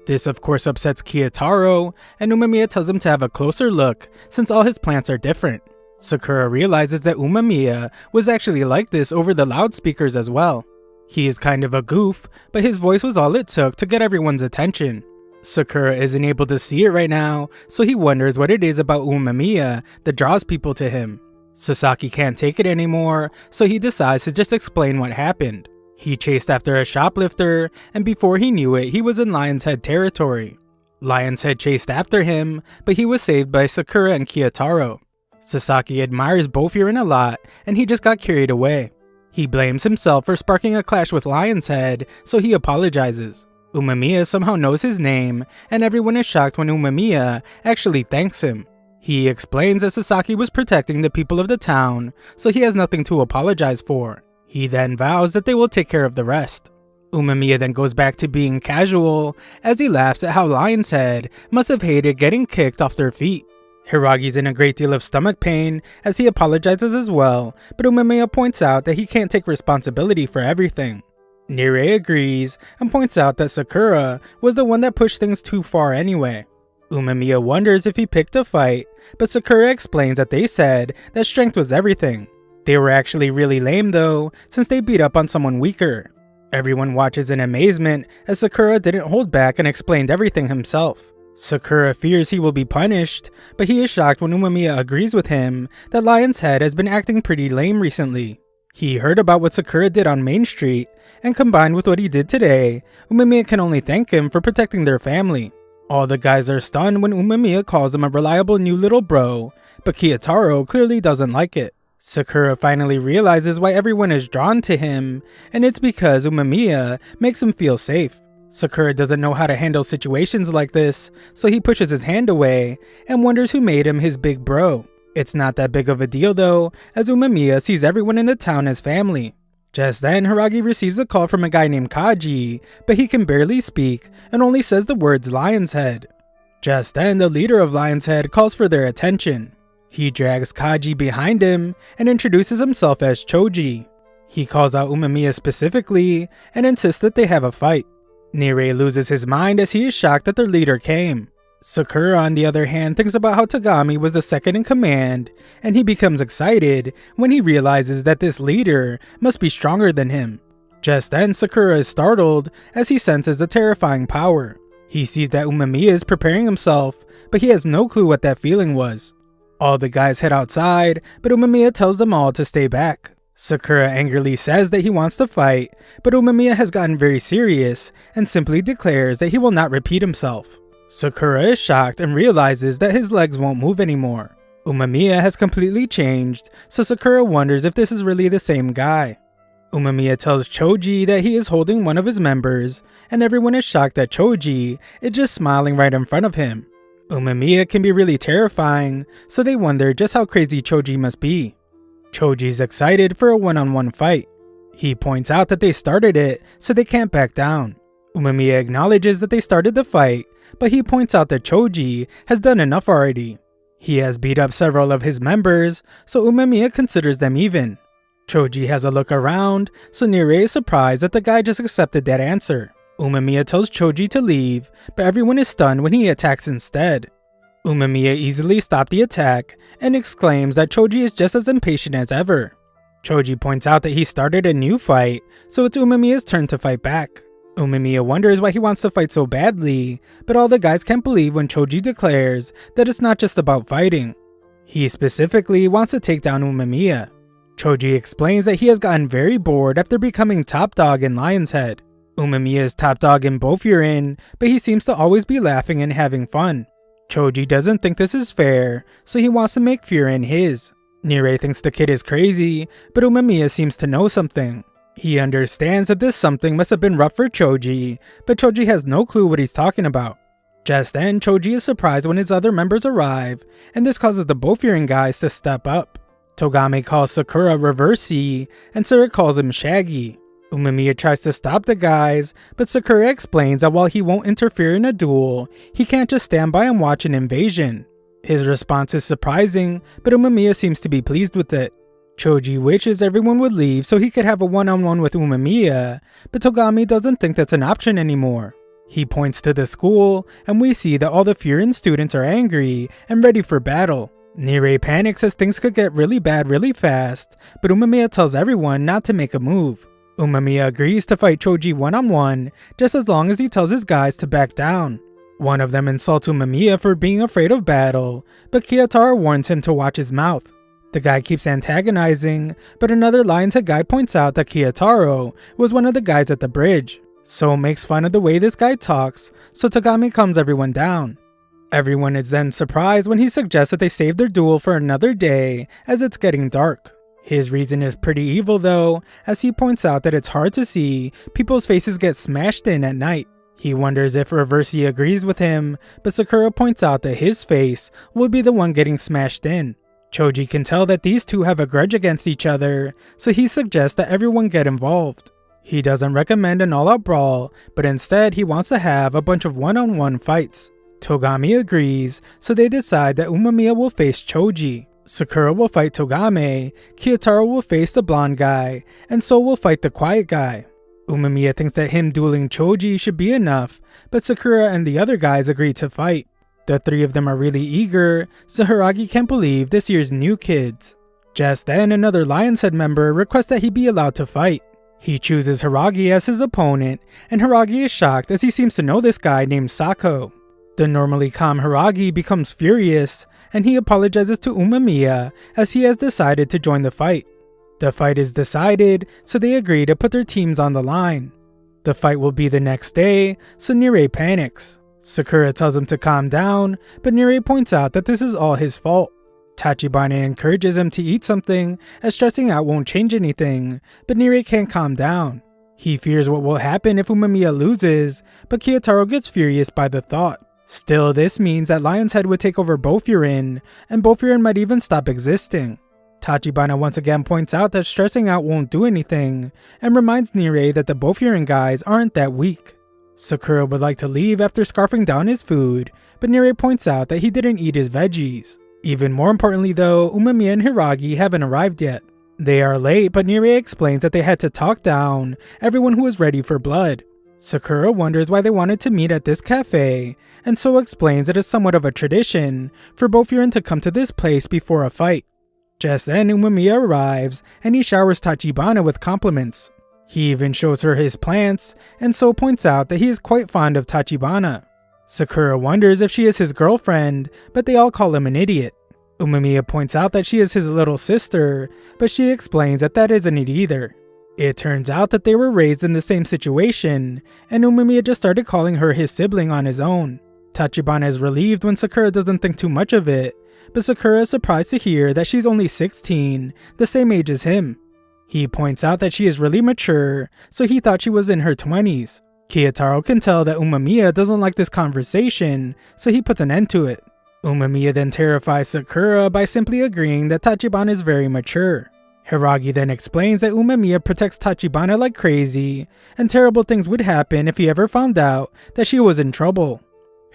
This of course upsets Kiyotaro, and Umemiya tells him to have a closer look since all his plants are different. Sakura realizes that Umemiya was actually like this over the loudspeakers as well. He is kind of a goof, but his voice was all it took to get everyone's attention. Sakura isn't able to see it right now, so he wonders what it is about Umemiya that draws people to him. Sasaki can't take it anymore, so he decides to just explain what happened. He chased after a shoplifter, and before he knew it, he was in Lion's Head territory. Lion's Head chased after him, but he was saved by Sakura and Kiyotaro. Sasaki admires Boffurin a lot, and he just got carried away. He blames himself for sparking a clash with Lion's Head, so he apologizes. Umemiya somehow knows his name, and everyone is shocked when Umemiya actually thanks him. He explains that Sasaki was protecting the people of the town, so he has nothing to apologize for. He then vows that they will take care of the rest. Umemiya then goes back to being casual, as he laughs at how Lion's Head must have hated getting kicked off their feet. Hiragi's in a great deal of stomach pain, as he apologizes as well, but Umemiya points out that he can't take responsibility for everything. Nirei agrees, and points out that Sakura was the one that pushed things too far anyway. Umemiya wonders if he picked a fight, but Sakura explains that they said that strength was everything. They were actually really lame though, since they beat up on someone weaker. Everyone watches in amazement, as Sakura didn't hold back and explained everything himself. Sakura fears he will be punished, but he is shocked when Umemiya agrees with him that Lion's Head has been acting pretty lame recently. He heard about what Sakura did on Main Street, and combined with what he did today, Umemiya can only thank him for protecting their family. All the guys are stunned when Umemiya calls him a reliable new little bro, but Kiyotaro clearly doesn't like it. Sakura finally realizes why everyone is drawn to him, and it's because Umemiya makes him feel safe. Sakura doesn't know how to handle situations like this, so he pushes his hand away and wonders who made him his big bro. It's not that big of a deal though, as Umemiya sees everyone in the town as family. Just then, Hiragi receives a call from a guy named Kaji, but he can barely speak and only says the words Lion's Head. Just then, the leader of Lion's Head calls for their attention. He drags Kaji behind him and introduces himself as Choji. He calls out Umemiya specifically and insists that they have a fight. Nirei loses his mind as he is shocked that their leader came. Sakura, on the other hand, thinks about how Tagami was the second in command, and he becomes excited when he realizes that this leader must be stronger than him. Just then, Sakura is startled as he senses a terrifying power. He sees that Umemiya is preparing himself, but he has no clue what that feeling was. All the guys head outside, but Umemiya tells them all to stay back. Sakura angrily says that he wants to fight, but Umemiya has gotten very serious and simply declares that he will not repeat himself. Sakura is shocked and realizes that his legs won't move anymore. Umemiya has completely changed, so Sakura wonders if this is really the same guy. Umemiya tells Choji that he is holding one of his members, and everyone is shocked that Choji is just smiling right in front of him. Umemiya can be really terrifying, so they wonder just how crazy Choji must be. Choji's excited for a one-on-one fight. He points out that they started it, so they can't back down. Umemiya acknowledges that they started the fight, but he points out that Choji has done enough already. He has beat up several of his members, so Umemiya considers them even. Choji has a look around, so Nirei is surprised that the guy just accepted that answer. Umemiya tells Choji to leave, but everyone is stunned when he attacks instead. Umemiya easily stopped the attack and exclaims that Choji is just as impatient as ever. Choji points out that he started a new fight, so it's Umemiya's turn to fight back. Umemiya wonders why he wants to fight so badly, but all the guys can't believe when Choji declares that it's not just about fighting. He specifically wants to take down Umemiya. Choji explains that he has gotten very bored after becoming top dog in Lion's Head. Umemiya is top dog in Boffurin, but he seems to always be laughing and having fun. Choji doesn't think this is fair, so he wants to make Furin his. Nirei thinks the kid is crazy, but Umemiya seems to know something. He understands that this something must have been rough for Choji, but Choji has no clue what he's talking about. Just then, Choji is surprised when his other members arrive, and this causes the Boffurin guys to step up. Togame calls Sakura Reverse C, and Sura calls him Shaggy. Umemiya tries to stop the guys, but Sakura explains that while he won't interfere in a duel, he can't just stand by and watch an invasion. His response is surprising, but Umemiya seems to be pleased with it. Choji wishes everyone would leave so he could have a one-on-one with Umemiya, but Togami doesn't think that's an option anymore. He points to the school, and we see that all the Furin students are angry and ready for battle. Nirei panics as things could get really bad really fast, but Umemiya tells everyone not to make a move. Umemiya agrees to fight Choji one-on-one, just as long as he tells his guys to back down. One of them insults Umemiya for being afraid of battle, but Kiyotaro warns him to watch his mouth. The guy keeps antagonizing, but another Lion's Head guy points out that Kiyotaro was one of the guys at the bridge. So makes fun of the way this guy talks, so Togami calms everyone down. Everyone is then surprised when he suggests that they save their duel for another day as it's getting dark. His reason is pretty evil though, as he points out that it's hard to see people's faces get smashed in at night. He wonders if Reversi agrees with him, but Sakura points out that his face will be the one getting smashed in. Choji can tell that these two have a grudge against each other, so he suggests that everyone get involved. He doesn't recommend an all-out brawl, but instead he wants to have a bunch of one-on-one fights. Togami agrees, so they decide that Umemiya will face Choji. Sakura will fight Togame, Kiyotaro will face the blonde guy, and So will fight the quiet guy. Umemiya thinks that him dueling Choji should be enough, but Sakura and the other guys agree to fight. The three of them are really eager, so Hiragi can't believe this year's new kids. Just then, another Lion's Head member requests that he be allowed to fight. He chooses Hiragi as his opponent, and Hiragi is shocked as he seems to know this guy named Sako. The normally calm Hiragi becomes furious, and he apologizes to Umemiya as he has decided to join the fight. The fight is decided, so they agree to put their teams on the line. The fight will be the next day, so Nirei panics. Sakura tells him to calm down, but Nirei points out that this is all his fault. Tachibana encourages him to eat something, as stressing out won't change anything, but Nirei can't calm down. He fears what will happen if Umemiya loses, but Kiyotaro gets furious by the thought. Still, this means that Lion's Head would take over Bofurien, and Bofurien might even stop existing. Tachibana once again points out that stressing out won't do anything, and reminds Nirei that the Bofurien guys aren't that weak. Sakura would like to leave after scarfing down his food, but Nirei points out that he didn't eat his veggies. Even more importantly though, Umemiya and Hiragi haven't arrived yet. They are late, but Nirei explains that they had to talk down everyone who was ready for blood. Sakura wonders why they wanted to meet at this cafe, and So explains that it's somewhat of a tradition for Bofurien to come to this place before a fight. Just then, Umemiya arrives, and he showers Tachibana with compliments. He even shows her his plants, and So points out that he is quite fond of Tachibana. Sakura wonders if she is his girlfriend, but they all call him an idiot. Umemiya points out that she is his little sister, but she explains that that isn't it either. It turns out that they were raised in the same situation, and Umemiya just started calling her his sibling on his own. Tachibana is relieved when Sakura doesn't think too much of it, but Sakura is surprised to hear that she's only 16, the same age as him. He points out that she is really mature, so he thought she was in her 20s. Kiyotaro can tell that Umemiya doesn't like this conversation, so he puts an end to it. Umemiya then terrifies Sakura by simply agreeing that Tachibana is very mature. Hiragi then explains that Umemiya protects Tachibana like crazy, and terrible things would happen if he ever found out that she was in trouble.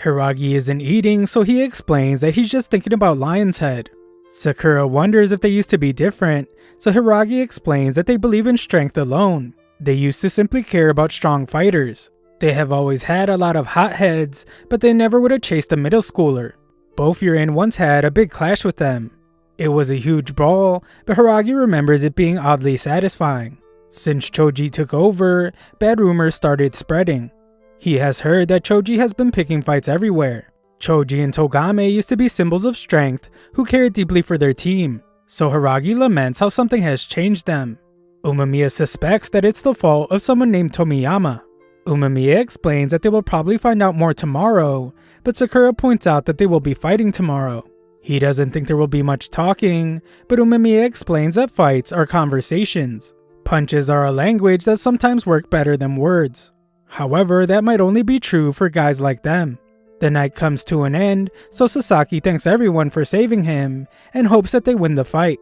Hiragi isn't eating, so he explains that he's just thinking about Lion's Head. Sakura wonders if they used to be different, so Hiragi explains that they believe in strength alone. They used to simply care about strong fighters. They have always had a lot of hotheads, but they never would have chased a middle schooler. Bofurien once had a big clash with them. It was a huge brawl, but Hiragi remembers it being oddly satisfying. Since Choji took over, bad rumors started spreading. He has heard that Choji has been picking fights everywhere. Choji and Togame used to be symbols of strength who cared deeply for their team, so Hiragi laments how something has changed them. Umemiya suspects that it's the fault of someone named Tomiyama. Umemiya explains that they will probably find out more tomorrow, but Sakura points out that they will be fighting tomorrow. He doesn't think there will be much talking, but Umemiya explains that fights are conversations. Punches are a language that sometimes work better than words. However, that might only be true for guys like them. The night comes to an end, so Sasaki thanks everyone for saving him and hopes that they win the fight.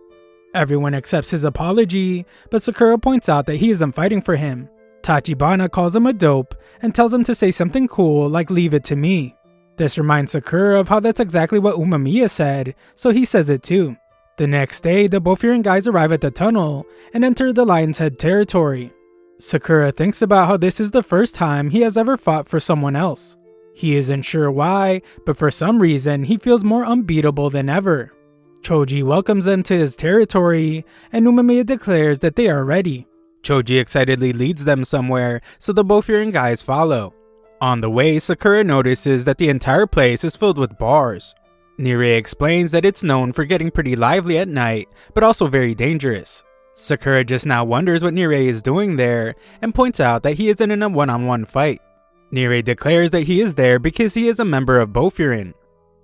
Everyone accepts his apology, but Sakura points out that he isn't fighting for him. Tachibana calls him a dope and tells him to say something cool like "leave it to me." This reminds Sakura of how that's exactly what Umemiya said, so he says it too. The next day, the Bofurien guys arrive at the tunnel and enter the Lion's Head territory. Sakura thinks about how this is the first time he has ever fought for someone else. He isn't sure why, but for some reason he feels more unbeatable than ever. Choji welcomes them to his territory, and Umemiya declares that they are ready. Choji excitedly leads them somewhere, so the Bofurien guys follow. On the way, Sakura notices that the entire place is filled with bars. Nirei explains that it's known for getting pretty lively at night, but also very dangerous. Sakura just now wonders what Nirei is doing there, and points out that he isn't in a one-on-one fight. Nirei declares that he is there because he is a member of Bofurien.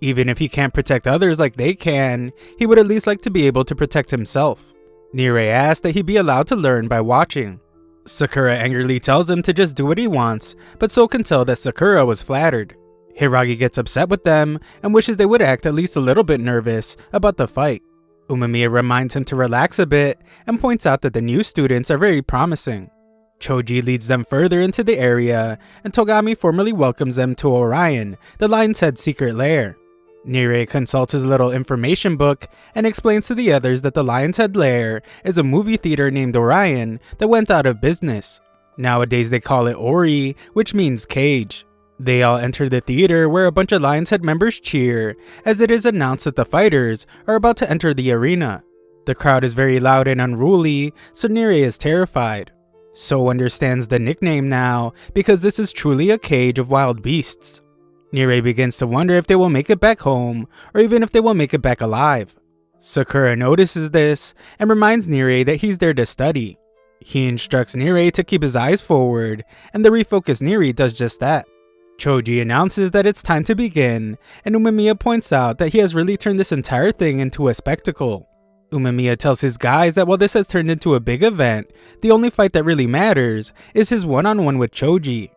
Even if he can't protect others like they can, he would at least like to be able to protect himself. Nirei asks that he be allowed to learn by watching. Sakura angrily tells him to just do what he wants, but So can tell that Sakura was flattered. Hiragi gets upset with them and wishes they would act at least a little bit nervous about the fight. Umemiya reminds him to relax a bit and points out that the new students are very promising. Choji leads them further into the area, and Togami formally welcomes them to Orion, the Lion's Head's secret lair. Nirei consults his little information book and explains to the others that the Lion's Head lair is a movie theater named Orion that went out of business. Nowadays they call it Ori, which means cage. They all enter the theater where a bunch of Lion's Head members cheer as it is announced that the fighters are about to enter the arena. The crowd is very loud and unruly, so Nirei is terrified. So understands the nickname now because this is truly a cage of wild beasts. Nirei begins to wonder if they will make it back home or even if they will make it back alive. Sakura notices this and reminds Nirei that he's there to study. He instructs Nirei to keep his eyes forward, and the refocused Nirei does just that. Choji announces that it's time to begin, and Umemiya points out that he has really turned this entire thing into a spectacle. Umemiya tells his guys that while this has turned into a big event, the only fight that really matters is his one-on-one with Choji.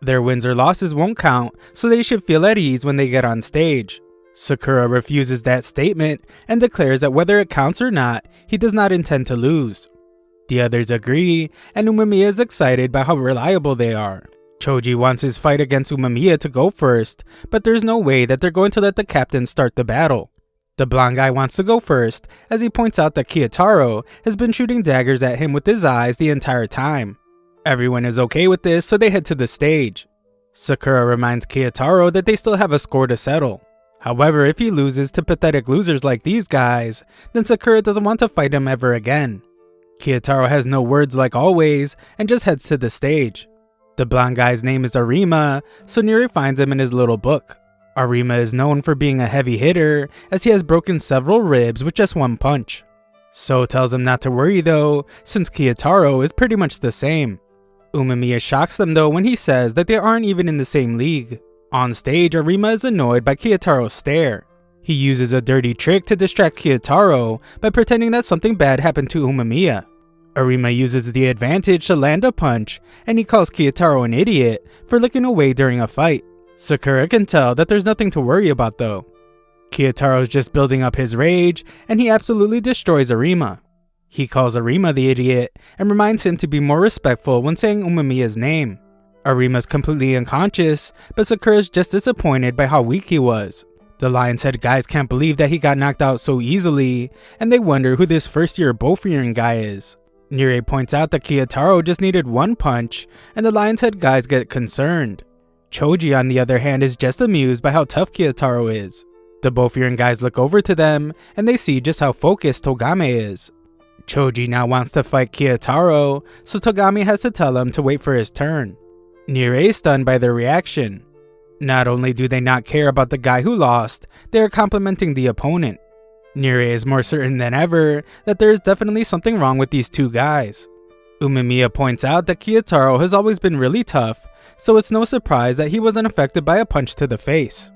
Their wins or losses won't count, so they should feel at ease when they get on stage. Sakura refuses that statement and declares that whether it counts or not, he does not intend to lose. The others agree, and Umemiya is excited by how reliable they are. Choji wants his fight against Umemiya to go first, but there's no way that they're going to let the captain start the battle. The blonde guy wants to go first, as he points out that Kiyotaro has been shooting daggers at him with his eyes the entire time. Everyone is okay with this, so they head to the stage. Sakura reminds Kiyotaro that they still have a score to settle. However, if he loses to pathetic losers like these guys, then Sakura doesn't want to fight him ever again. Kiyotaro has no words like always, and just heads to the stage. The blonde guy's name is Arima, so Nirei finds him in his little book. Arima is known for being a heavy hitter, as he has broken several ribs with just one punch. So tells him not to worry though, since Kiyotaro is pretty much the same. Umemiya shocks them though when he says that they aren't even in the same league. On stage, Arima is annoyed by Kiyotaro's stare. He uses a dirty trick to distract Kiyotaro by pretending that something bad happened to Umemiya. Arima uses the advantage to land a punch, and he calls Kiyotaro an idiot for looking away during a fight. Sakura can tell that there's nothing to worry about though. Kiyotaro is just building up his rage, and he absolutely destroys Arima. He calls Arima the idiot, and reminds him to be more respectful when saying Umemiya's name. Arima's completely unconscious, but Sakura's just disappointed by how weak he was. The Lion's Head guys can't believe that he got knocked out so easily, and they wonder who this first-year Bofurian guy is. Nirei points out that Kiyotaro just needed one punch, and the Lion's Head guys get concerned. Choji, on the other hand, is just amused by how tough Kiyotaro is. The Bofurian guys look over to them, and they see just how focused Togame is. Choji now wants to fight Kiyotaro, so Togame has to tell him to wait for his turn. Nirei is stunned by their reaction. Not only do they not care about the guy who lost, they are complimenting the opponent. Nirei is more certain than ever that there is definitely something wrong with these two guys. Umemiya points out that Kiyotaro has always been really tough, so it's no surprise that he wasn't affected by a punch to the face.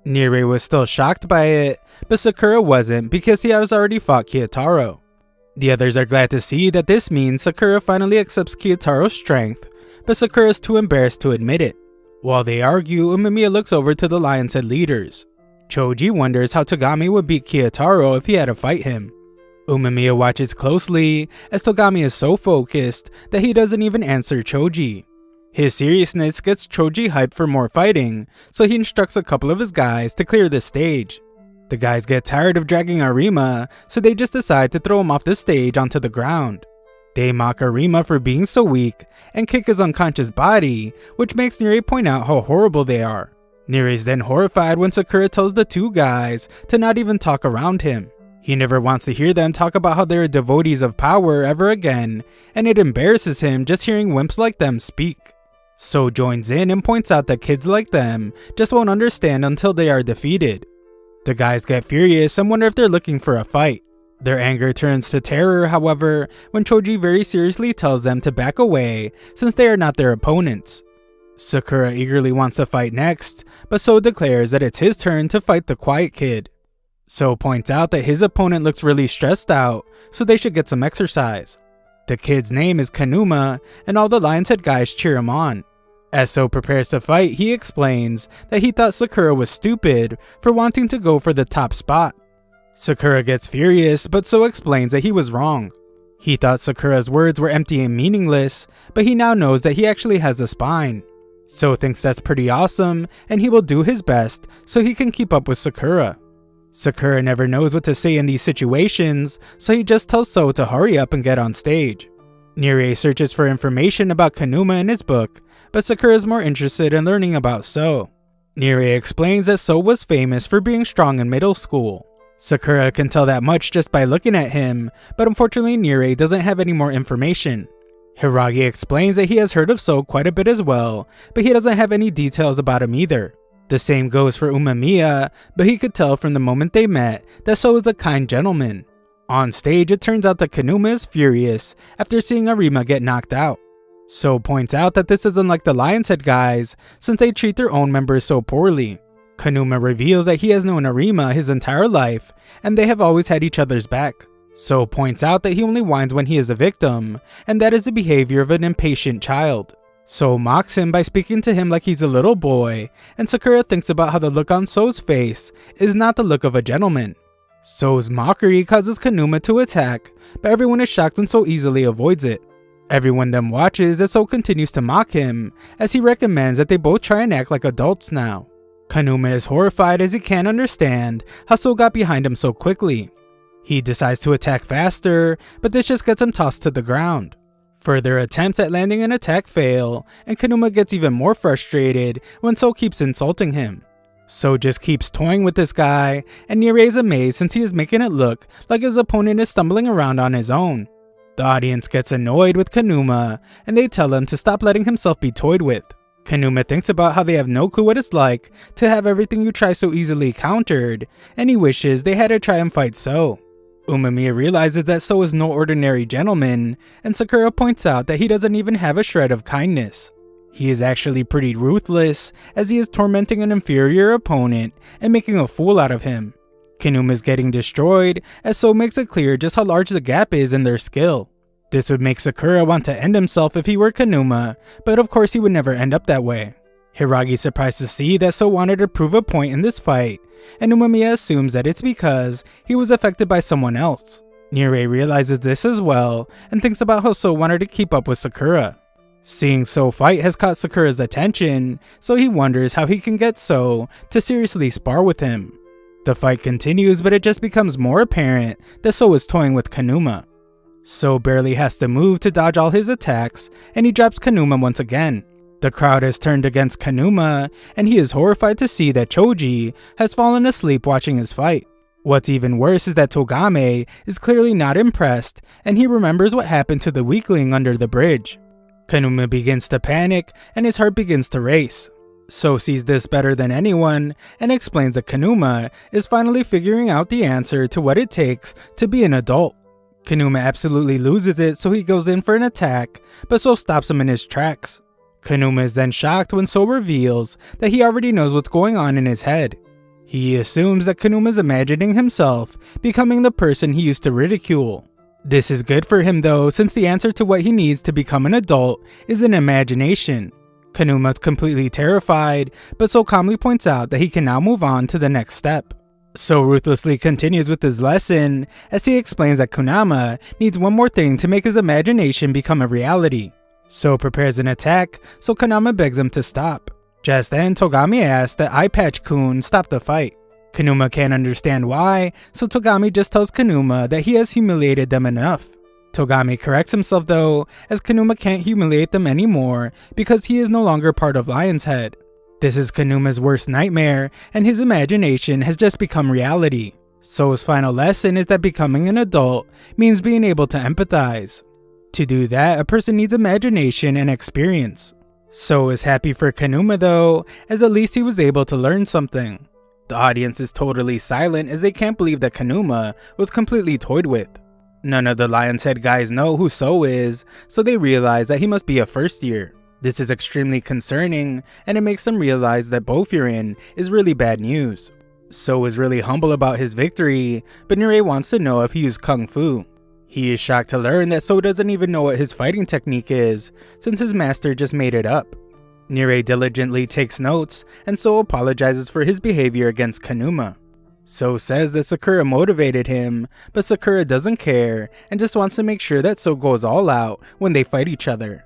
Nirei was still shocked by it, but Sakura wasn't because he has already fought Kiyotaro. The others are glad to see that this means Sakura finally accepts Kiyotaro's strength, but Sakura is too embarrassed to admit it. While they argue, Umemiya looks over to the Lion's Head leaders. Choji wonders how Togame would beat Kiyotaro if he had to fight him. Umemiya watches closely, as Togame is so focused that he doesn't even answer Choji. His seriousness gets Choji hyped for more fighting, so he instructs a couple of his guys to clear the stage. The guys get tired of dragging Arima, so they just decide to throw him off the stage onto the ground. They mock Arima for being so weak and kick his unconscious body, which makes Nirei point out how horrible they are. Nirei is then horrified when Sakura tells the two guys to not even talk around him. He never wants to hear them talk about how they are devotees of power ever again, and it embarrasses him just hearing wimps like them speak. So joins in and points out that kids like them just won't understand until they are defeated. The guys get furious and wonder if they're looking for a fight. Their anger turns to terror, however, when Choji very seriously tells them to back away since they are not their opponents. Sakura eagerly wants to fight next, but So declares that it's his turn to fight the quiet kid. So points out that his opponent looks really stressed out, so they should get some exercise. The kid's name is Kanuma, and all the Lion's Head guys cheer him on. As So prepares to fight, he explains that he thought Sakura was stupid for wanting to go for the top spot. Sakura gets furious, but So explains that he was wrong. He thought Sakura's words were empty and meaningless, but he now knows that he actually has a spine. So thinks that's pretty awesome, and he will do his best so he can keep up with Sakura. Sakura never knows what to say in these situations, so he just tells So to hurry up and get on stage. Nirei searches for information about Kanuma in his book, but Sakura is more interested in learning about So. Nirei explains that So was famous for being strong in middle school. Sakura can tell that much just by looking at him, but unfortunately Nirei doesn't have any more information. Hiragi explains that he has heard of So quite a bit as well, but he doesn't have any details about him either. The same goes for Umemiya, but he could tell from the moment they met that So is a kind gentleman. On stage, it turns out that Kanuma is furious after seeing Arima get knocked out. So points out that this is unlike the Lion's Head guys, since they treat their own members so poorly. Kanuma reveals that he has known Arima his entire life, and they have always had each other's back. So points out that he only whines when he is a victim, and that is the behavior of an impatient child. So mocks him by speaking to him like he's a little boy, and Sakura thinks about how the look on So's face is not the look of a gentleman. So's mockery causes Kanuma to attack, but everyone is shocked when So easily avoids it. Everyone then watches as So continues to mock him, as he recommends that they both try and act like adults now. Kanuma is horrified as he can't understand how So got behind him so quickly. He decides to attack faster, but this just gets him tossed to the ground. Further attempts at landing an attack fail, and Kanuma gets even more frustrated when So keeps insulting him. So just keeps toying with this guy, and Nirei is amazed since he is making it look like his opponent is stumbling around on his own. The audience gets annoyed with Kanuma, and they tell him to stop letting himself be toyed with. Kanuma thinks about how they have no clue what it's like to have everything you try so easily countered, and he wishes they had to try and fight So. Umemiya realizes that So is no ordinary gentleman, and Sakura points out that he doesn't even have a shred of kindness. He is actually pretty ruthless, as he is tormenting an inferior opponent and making a fool out of him. Kanuma is getting destroyed, as So makes it clear just how large the gap is in their skill. This would make Sakura want to end himself if he were Kanuma, but of course he would never end up that way. Hiragi is surprised to see that So wanted to prove a point in this fight, and Umemiya assumes that it's because he was affected by someone else. Nirei realizes this as well, and thinks about how So wanted to keep up with Sakura. Seeing So fight has caught Sakura's attention, so he wonders how he can get So to seriously spar with him. The fight continues, but it just becomes more apparent that So is toying with Kanuma. So barely has to move to dodge all his attacks, and he drops Kanuma once again. The crowd has turned against Kanuma, and he is horrified to see that Choji has fallen asleep watching his fight. What's even worse is that Togame is clearly not impressed, and he remembers what happened to the weakling under the bridge. Kanuma begins to panic, and his heart begins to race. So sees this better than anyone, and explains that Kanuma is finally figuring out the answer to what it takes to be an adult. Kanuma absolutely loses it, so he goes in for an attack, but So stops him in his tracks. Kanuma is then shocked when So reveals that he already knows what's going on in his head. He assumes that Kanuma is imagining himself becoming the person he used to ridicule. This is good for him though, since the answer to what he needs to become an adult is an imagination. Kanuma is completely terrified, but So calmly points out that he can now move on to the next step. So ruthlessly continues with his lesson, as he explains that Kunama needs one more thing to make his imagination become a reality. So prepares an attack, so Kanama begs him to stop. Just then, Togami asks that Eyepatch-kun stop the fight. Kanuma can't understand why, so Togami just tells Kanuma that he has humiliated them enough. Togami corrects himself though, as Kanuma can't humiliate them anymore because he is no longer part of Lion's Head. This is Kanuma's worst nightmare, and his imagination has just become reality. So's final lesson is that becoming an adult means being able to empathize. To do that, a person needs imagination and experience. So is happy for Kanuma though, as at least he was able to learn something. The audience is totally silent as they can't believe that Kanuma was completely toyed with. None of the Lion's Head guys know who So is, so they realize that he must be a first year. This is extremely concerning, and it makes them realize that Bofurien is really bad news. So is really humble about his victory, but Nirei wants to know if he used Kung Fu. He is shocked to learn that So doesn't even know what his fighting technique is, since his master just made it up. Nirei diligently takes notes, and So apologizes for his behavior against Kanuma. So says that Sakura motivated him, but Sakura doesn't care, and just wants to make sure that So goes all out when they fight each other.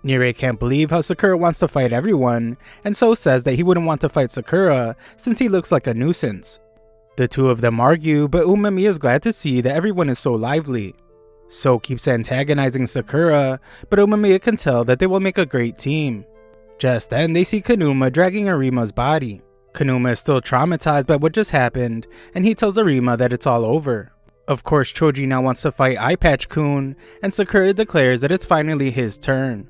Nirei can't believe how Sakura wants to fight everyone, and So says that he wouldn't want to fight Sakura since he looks like a nuisance. The two of them argue, but Umemiya is glad to see that everyone is so lively. So keeps antagonizing Sakura, but Umemiya can tell that they will make a great team. Just then, they see Kanuma dragging Arima's body. Kanuma is still traumatized by what just happened, and he tells Arima that it's all over. Of course, Choji now wants to fight Eyepatch-kun, and Sakura declares that it's finally his turn.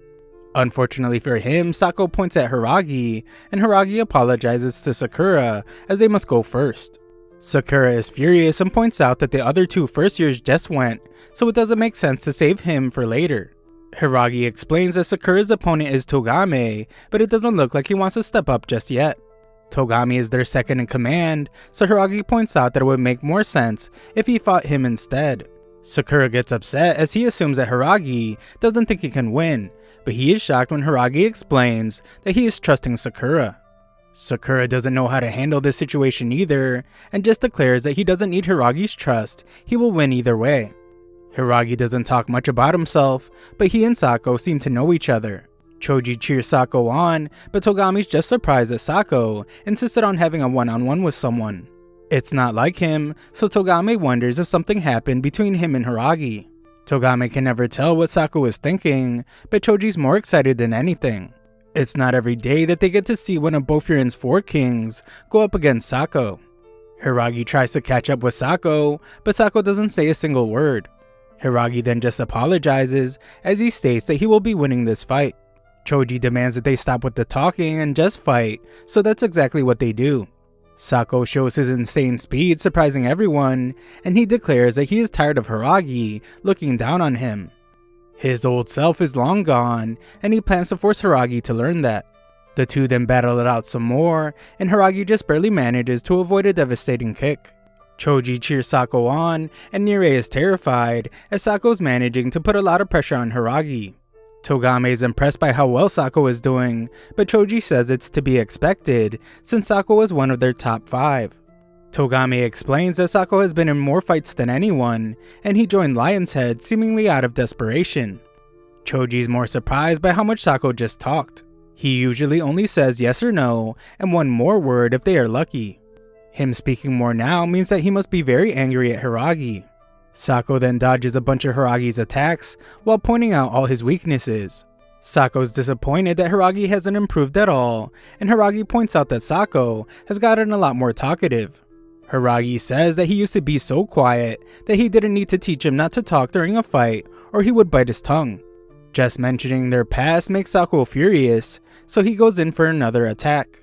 Unfortunately for him, Sako points at Hiragi, and Hiragi apologizes to Sakura as they must go first. Sakura is furious and points out that the other two first years just went, so it doesn't make sense to save him for later. Hiragi explains that Sakura's opponent is Togame, but it doesn't look like he wants to step up just yet. Togame is their second in command, so Hiragi points out that it would make more sense if he fought him instead. Sakura gets upset as he assumes that Hiragi doesn't think he can win, but he is shocked when Hiragi explains that he is trusting Sakura. Sakura doesn't know how to handle this situation either, and just declares that he doesn't need Hiragi's trust, he will win either way. Hiragi doesn't talk much about himself, but he and Sako seem to know each other. Choji cheers Sako on, but Togame's just surprised that Sako insisted on having a one-on-one with someone. It's not like him, so Togame wonders if something happened between him and Hiragi. Togame can never tell what Sako is thinking, but Choji's more excited than anything. It's not every day that they get to see one of Bofurien's 4 kings go up against Sako. Hiragi tries to catch up with Sako, but Sako doesn't say a single word. Hiragi then just apologizes as he states that he will be winning this fight. Choji demands that they stop with the talking and just fight, so that's exactly what they do. Sako shows his insane speed, surprising everyone, and he declares that he is tired of Hiragi looking down on him. His old self is long gone, and he plans to force Hiragi to learn that. The two then battle it out some more, and Hiragi just barely manages to avoid a devastating kick. Choji cheers Sako on, and Nirei is terrified as Sako's managing to put a lot of pressure on Hiragi. Togame is impressed by how well Sako is doing, but Choji says it's to be expected since Sako is one of their top 5. Togame explains that Sako has been in more fights than anyone, and he joined Lion's Head seemingly out of desperation. Choji's more surprised by how much Sako just talked. He usually only says yes or no, and one more word if they are lucky. Him speaking more now means that he must be very angry at Hiragi. Sako then dodges a bunch of Hiragi's attacks while pointing out all his weaknesses. Sako's disappointed that Hiragi hasn't improved at all, and Hiragi points out that Sako has gotten a lot more talkative. Hiragi says that he used to be so quiet that he didn't need to teach him not to talk during a fight or he would bite his tongue. Just mentioning their past makes Sako furious, so he goes in for another attack.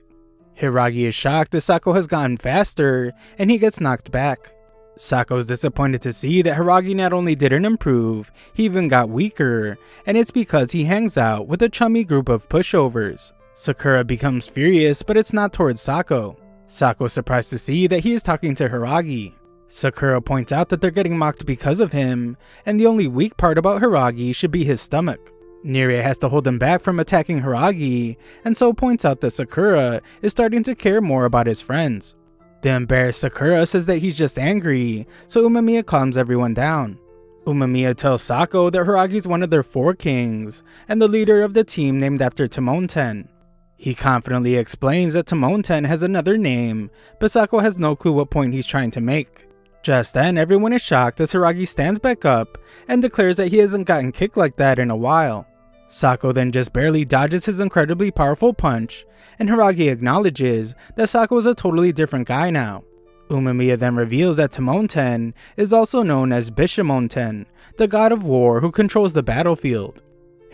Hiragi is shocked that Sako has gotten faster, and he gets knocked back. Sako is disappointed to see that Hiragi not only didn't improve, he even got weaker, and it's because he hangs out with a chummy group of pushovers. Sakura becomes furious, but it's not towards Sako. Sako is surprised to see that he is talking to Hiragi. Sakura points out that they're getting mocked because of him, and the only weak part about Hiragi should be his stomach. Nirei has to hold him back from attacking Hiragi, and so points out that Sakura is starting to care more about his friends. The embarrassed Sakura says that he's just angry, so Umemiya calms everyone down. Umemiya tells Sako that Hiragi is one of their 4 kings, and the leader of the team named after Tomonten. He confidently explains that Tomonten has another name, but Sako has no clue what point he's trying to make. Just then, everyone is shocked as Hiragi stands back up and declares that he hasn't gotten kicked like that in a while. Sako then just barely dodges his incredibly powerful punch, and Hiragi acknowledges that Sako is a totally different guy now. Umemiya then reveals that Tomonten is also known as Bishamonten, the god of war who controls the battlefield.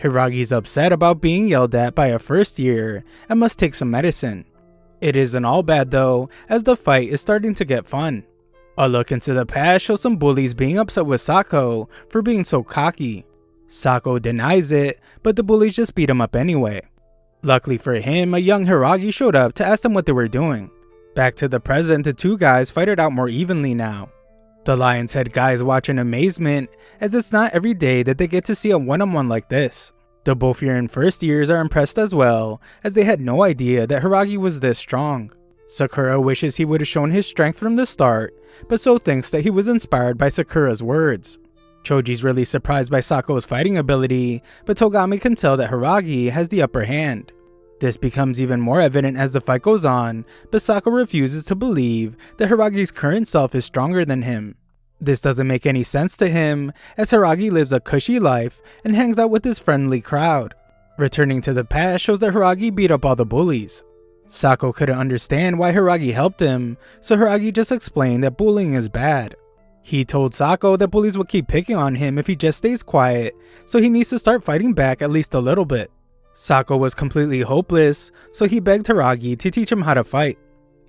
Hiragi's upset about being yelled at by a first year and must take some medicine. It isn't all bad though, as the fight is starting to get fun. A look into the past shows some bullies being upset with Sako for being so cocky. Sako denies it, but the bullies just beat him up anyway. Luckily for him, a young Hiragi showed up to ask them what they were doing. Back to the present, the two guys fight it out more evenly now. The Lion's Head guys watch in amazement, as it's not every day that they get to see a one-on-one like this. The Bofurian first years are impressed as well, as they had no idea that Hiragi was this strong. Sakura wishes he would have shown his strength from the start, but So thinks that he was inspired by Sakura's words. Choji's really surprised by Sako's fighting ability, but Togami can tell that Hiragi has the upper hand. This becomes even more evident as the fight goes on, but Sako refuses to believe that Hiragi's current self is stronger than him. This doesn't make any sense to him, as Hiragi lives a cushy life and hangs out with his friendly crowd. Returning to the past shows that Hiragi beat up all the bullies. Sako couldn't understand why Hiragi helped him, so Hiragi just explained that bullying is bad. He told Sako that bullies will keep picking on him if he just stays quiet, so he needs to start fighting back at least a little bit. Sako was completely hopeless, so he begged Hiragi to teach him how to fight.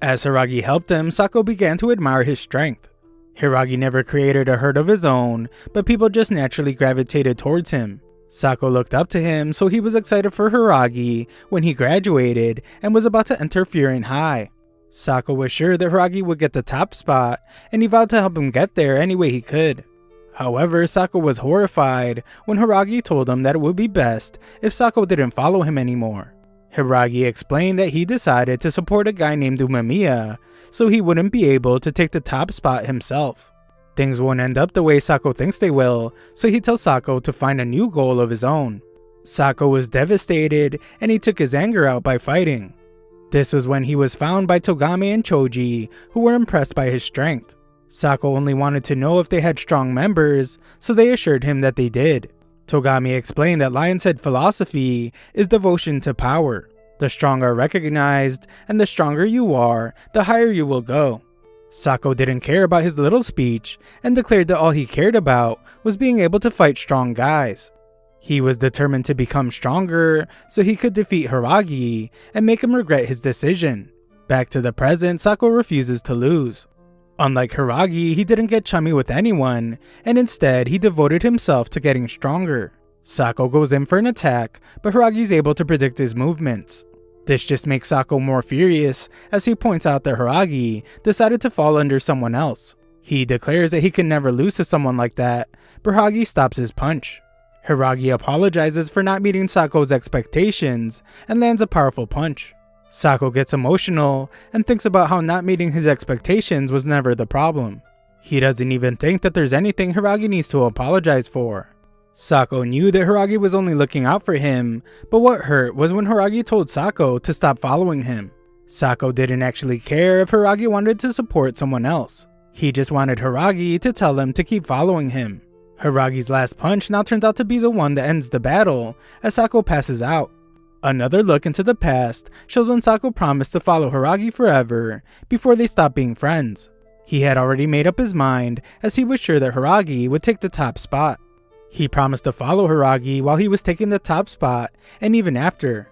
As Hiragi helped him, Sako began to admire his strength. Hiragi never created a herd of his own, but people just naturally gravitated towards him. Sako looked up to him, so he was excited for Hiragi when he graduated and was about to enter Furin High. Sako was sure that Hiragi would get the top spot, and he vowed to help him get there any way he could. However, Sako was horrified when Hiragi told him that it would be best if Sako didn't follow him anymore. Hiragi explained that he decided to support a guy named Umemiya, so he wouldn't be able to take the top spot himself. Things won't end up the way Sako thinks they will, so he tells Sako to find a new goal of his own. Sako was devastated, and he took his anger out by fighting. This was when he was found by Togami and Choji, who were impressed by his strength. Sako only wanted to know if they had strong members, so they assured him that they did. Togami explained that Lion's Head philosophy is devotion to power. The strong are recognized, and the stronger you are, the higher you will go. Sako didn't care about his little speech, and declared that all he cared about was being able to fight strong guys. He was determined to become stronger, so he could defeat Hiragi, and make him regret his decision. Back to the present, Sako refuses to lose. Unlike Hiragi, he didn't get chummy with anyone, and instead he devoted himself to getting stronger. Sako goes in for an attack, but Hiragi's able to predict his movements. This just makes Sako more furious, as he points out that Hiragi decided to fall under someone else. He declares that he can never lose to someone like that, but Hiragi stops his punch. Hiragi apologizes for not meeting Sako's expectations, and lands a powerful punch. Sako gets emotional, and thinks about how not meeting his expectations was never the problem. He doesn't even think that there's anything Hiragi needs to apologize for. Sako knew that Hiragi was only looking out for him, but what hurt was when Hiragi told Sako to stop following him. Sako didn't actually care if Hiragi wanted to support someone else. He just wanted Hiragi to tell him to keep following him. Hiragi's last punch now turns out to be the one that ends the battle, as Sako passes out. Another look into the past shows when Sako promised to follow Hiragi forever before they stopped being friends. He had already made up his mind, as he was sure that Hiragi would take the top spot. He promised to follow Hiragi while he was taking the top spot, and even after.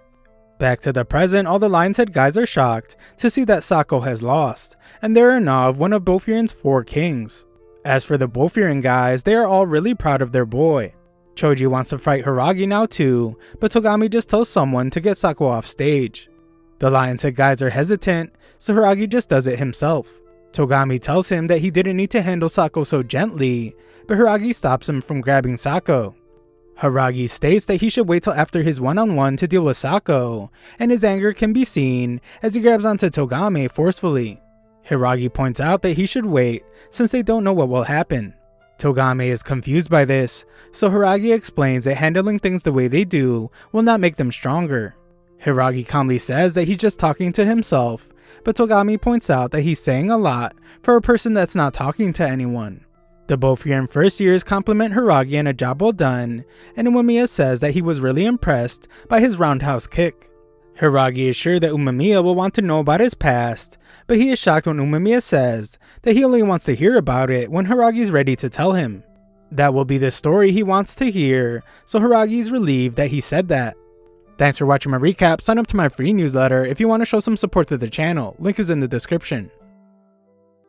Back to the present, all the Lion's Head guys are shocked to see that Sako has lost, and they're in awe of one of Bofurin's 4 kings. As for the Bofurin guys, they are all really proud of their boy. Choji wants to fight Hiragi now too, but Togami just tells someone to get Sako off stage. The Lion's Head guys are hesitant, so Hiragi just does it himself. Togami tells him that he didn't need to handle Sako so gently, but Hiragi stops him from grabbing Sako. Hiragi states that he should wait till after his one-on-one to deal with Sako, and his anger can be seen as he grabs onto Togami forcefully. Hiragi points out that he should wait since they don't know what will happen. Togami is confused by this, so Hiragi explains that handling things the way they do will not make them stronger. Hiragi calmly says that he's just talking to himself, but Togami points out that he's saying a lot for a person that's not talking to anyone. The Bofurin first years compliment Hiragi on a job well done, and Umemiya says that he was really impressed by his roundhouse kick. Hiragi is sure that Umemiya will want to know about his past, but he is shocked when Umemiya says that he only wants to hear about it when Hiragi is ready to tell him. That will be the story he wants to hear, so Hiragi is relieved that he said that. Thanks for watching my recap. Sign up to my free newsletter if you want to show some support to the channel, link is in the description.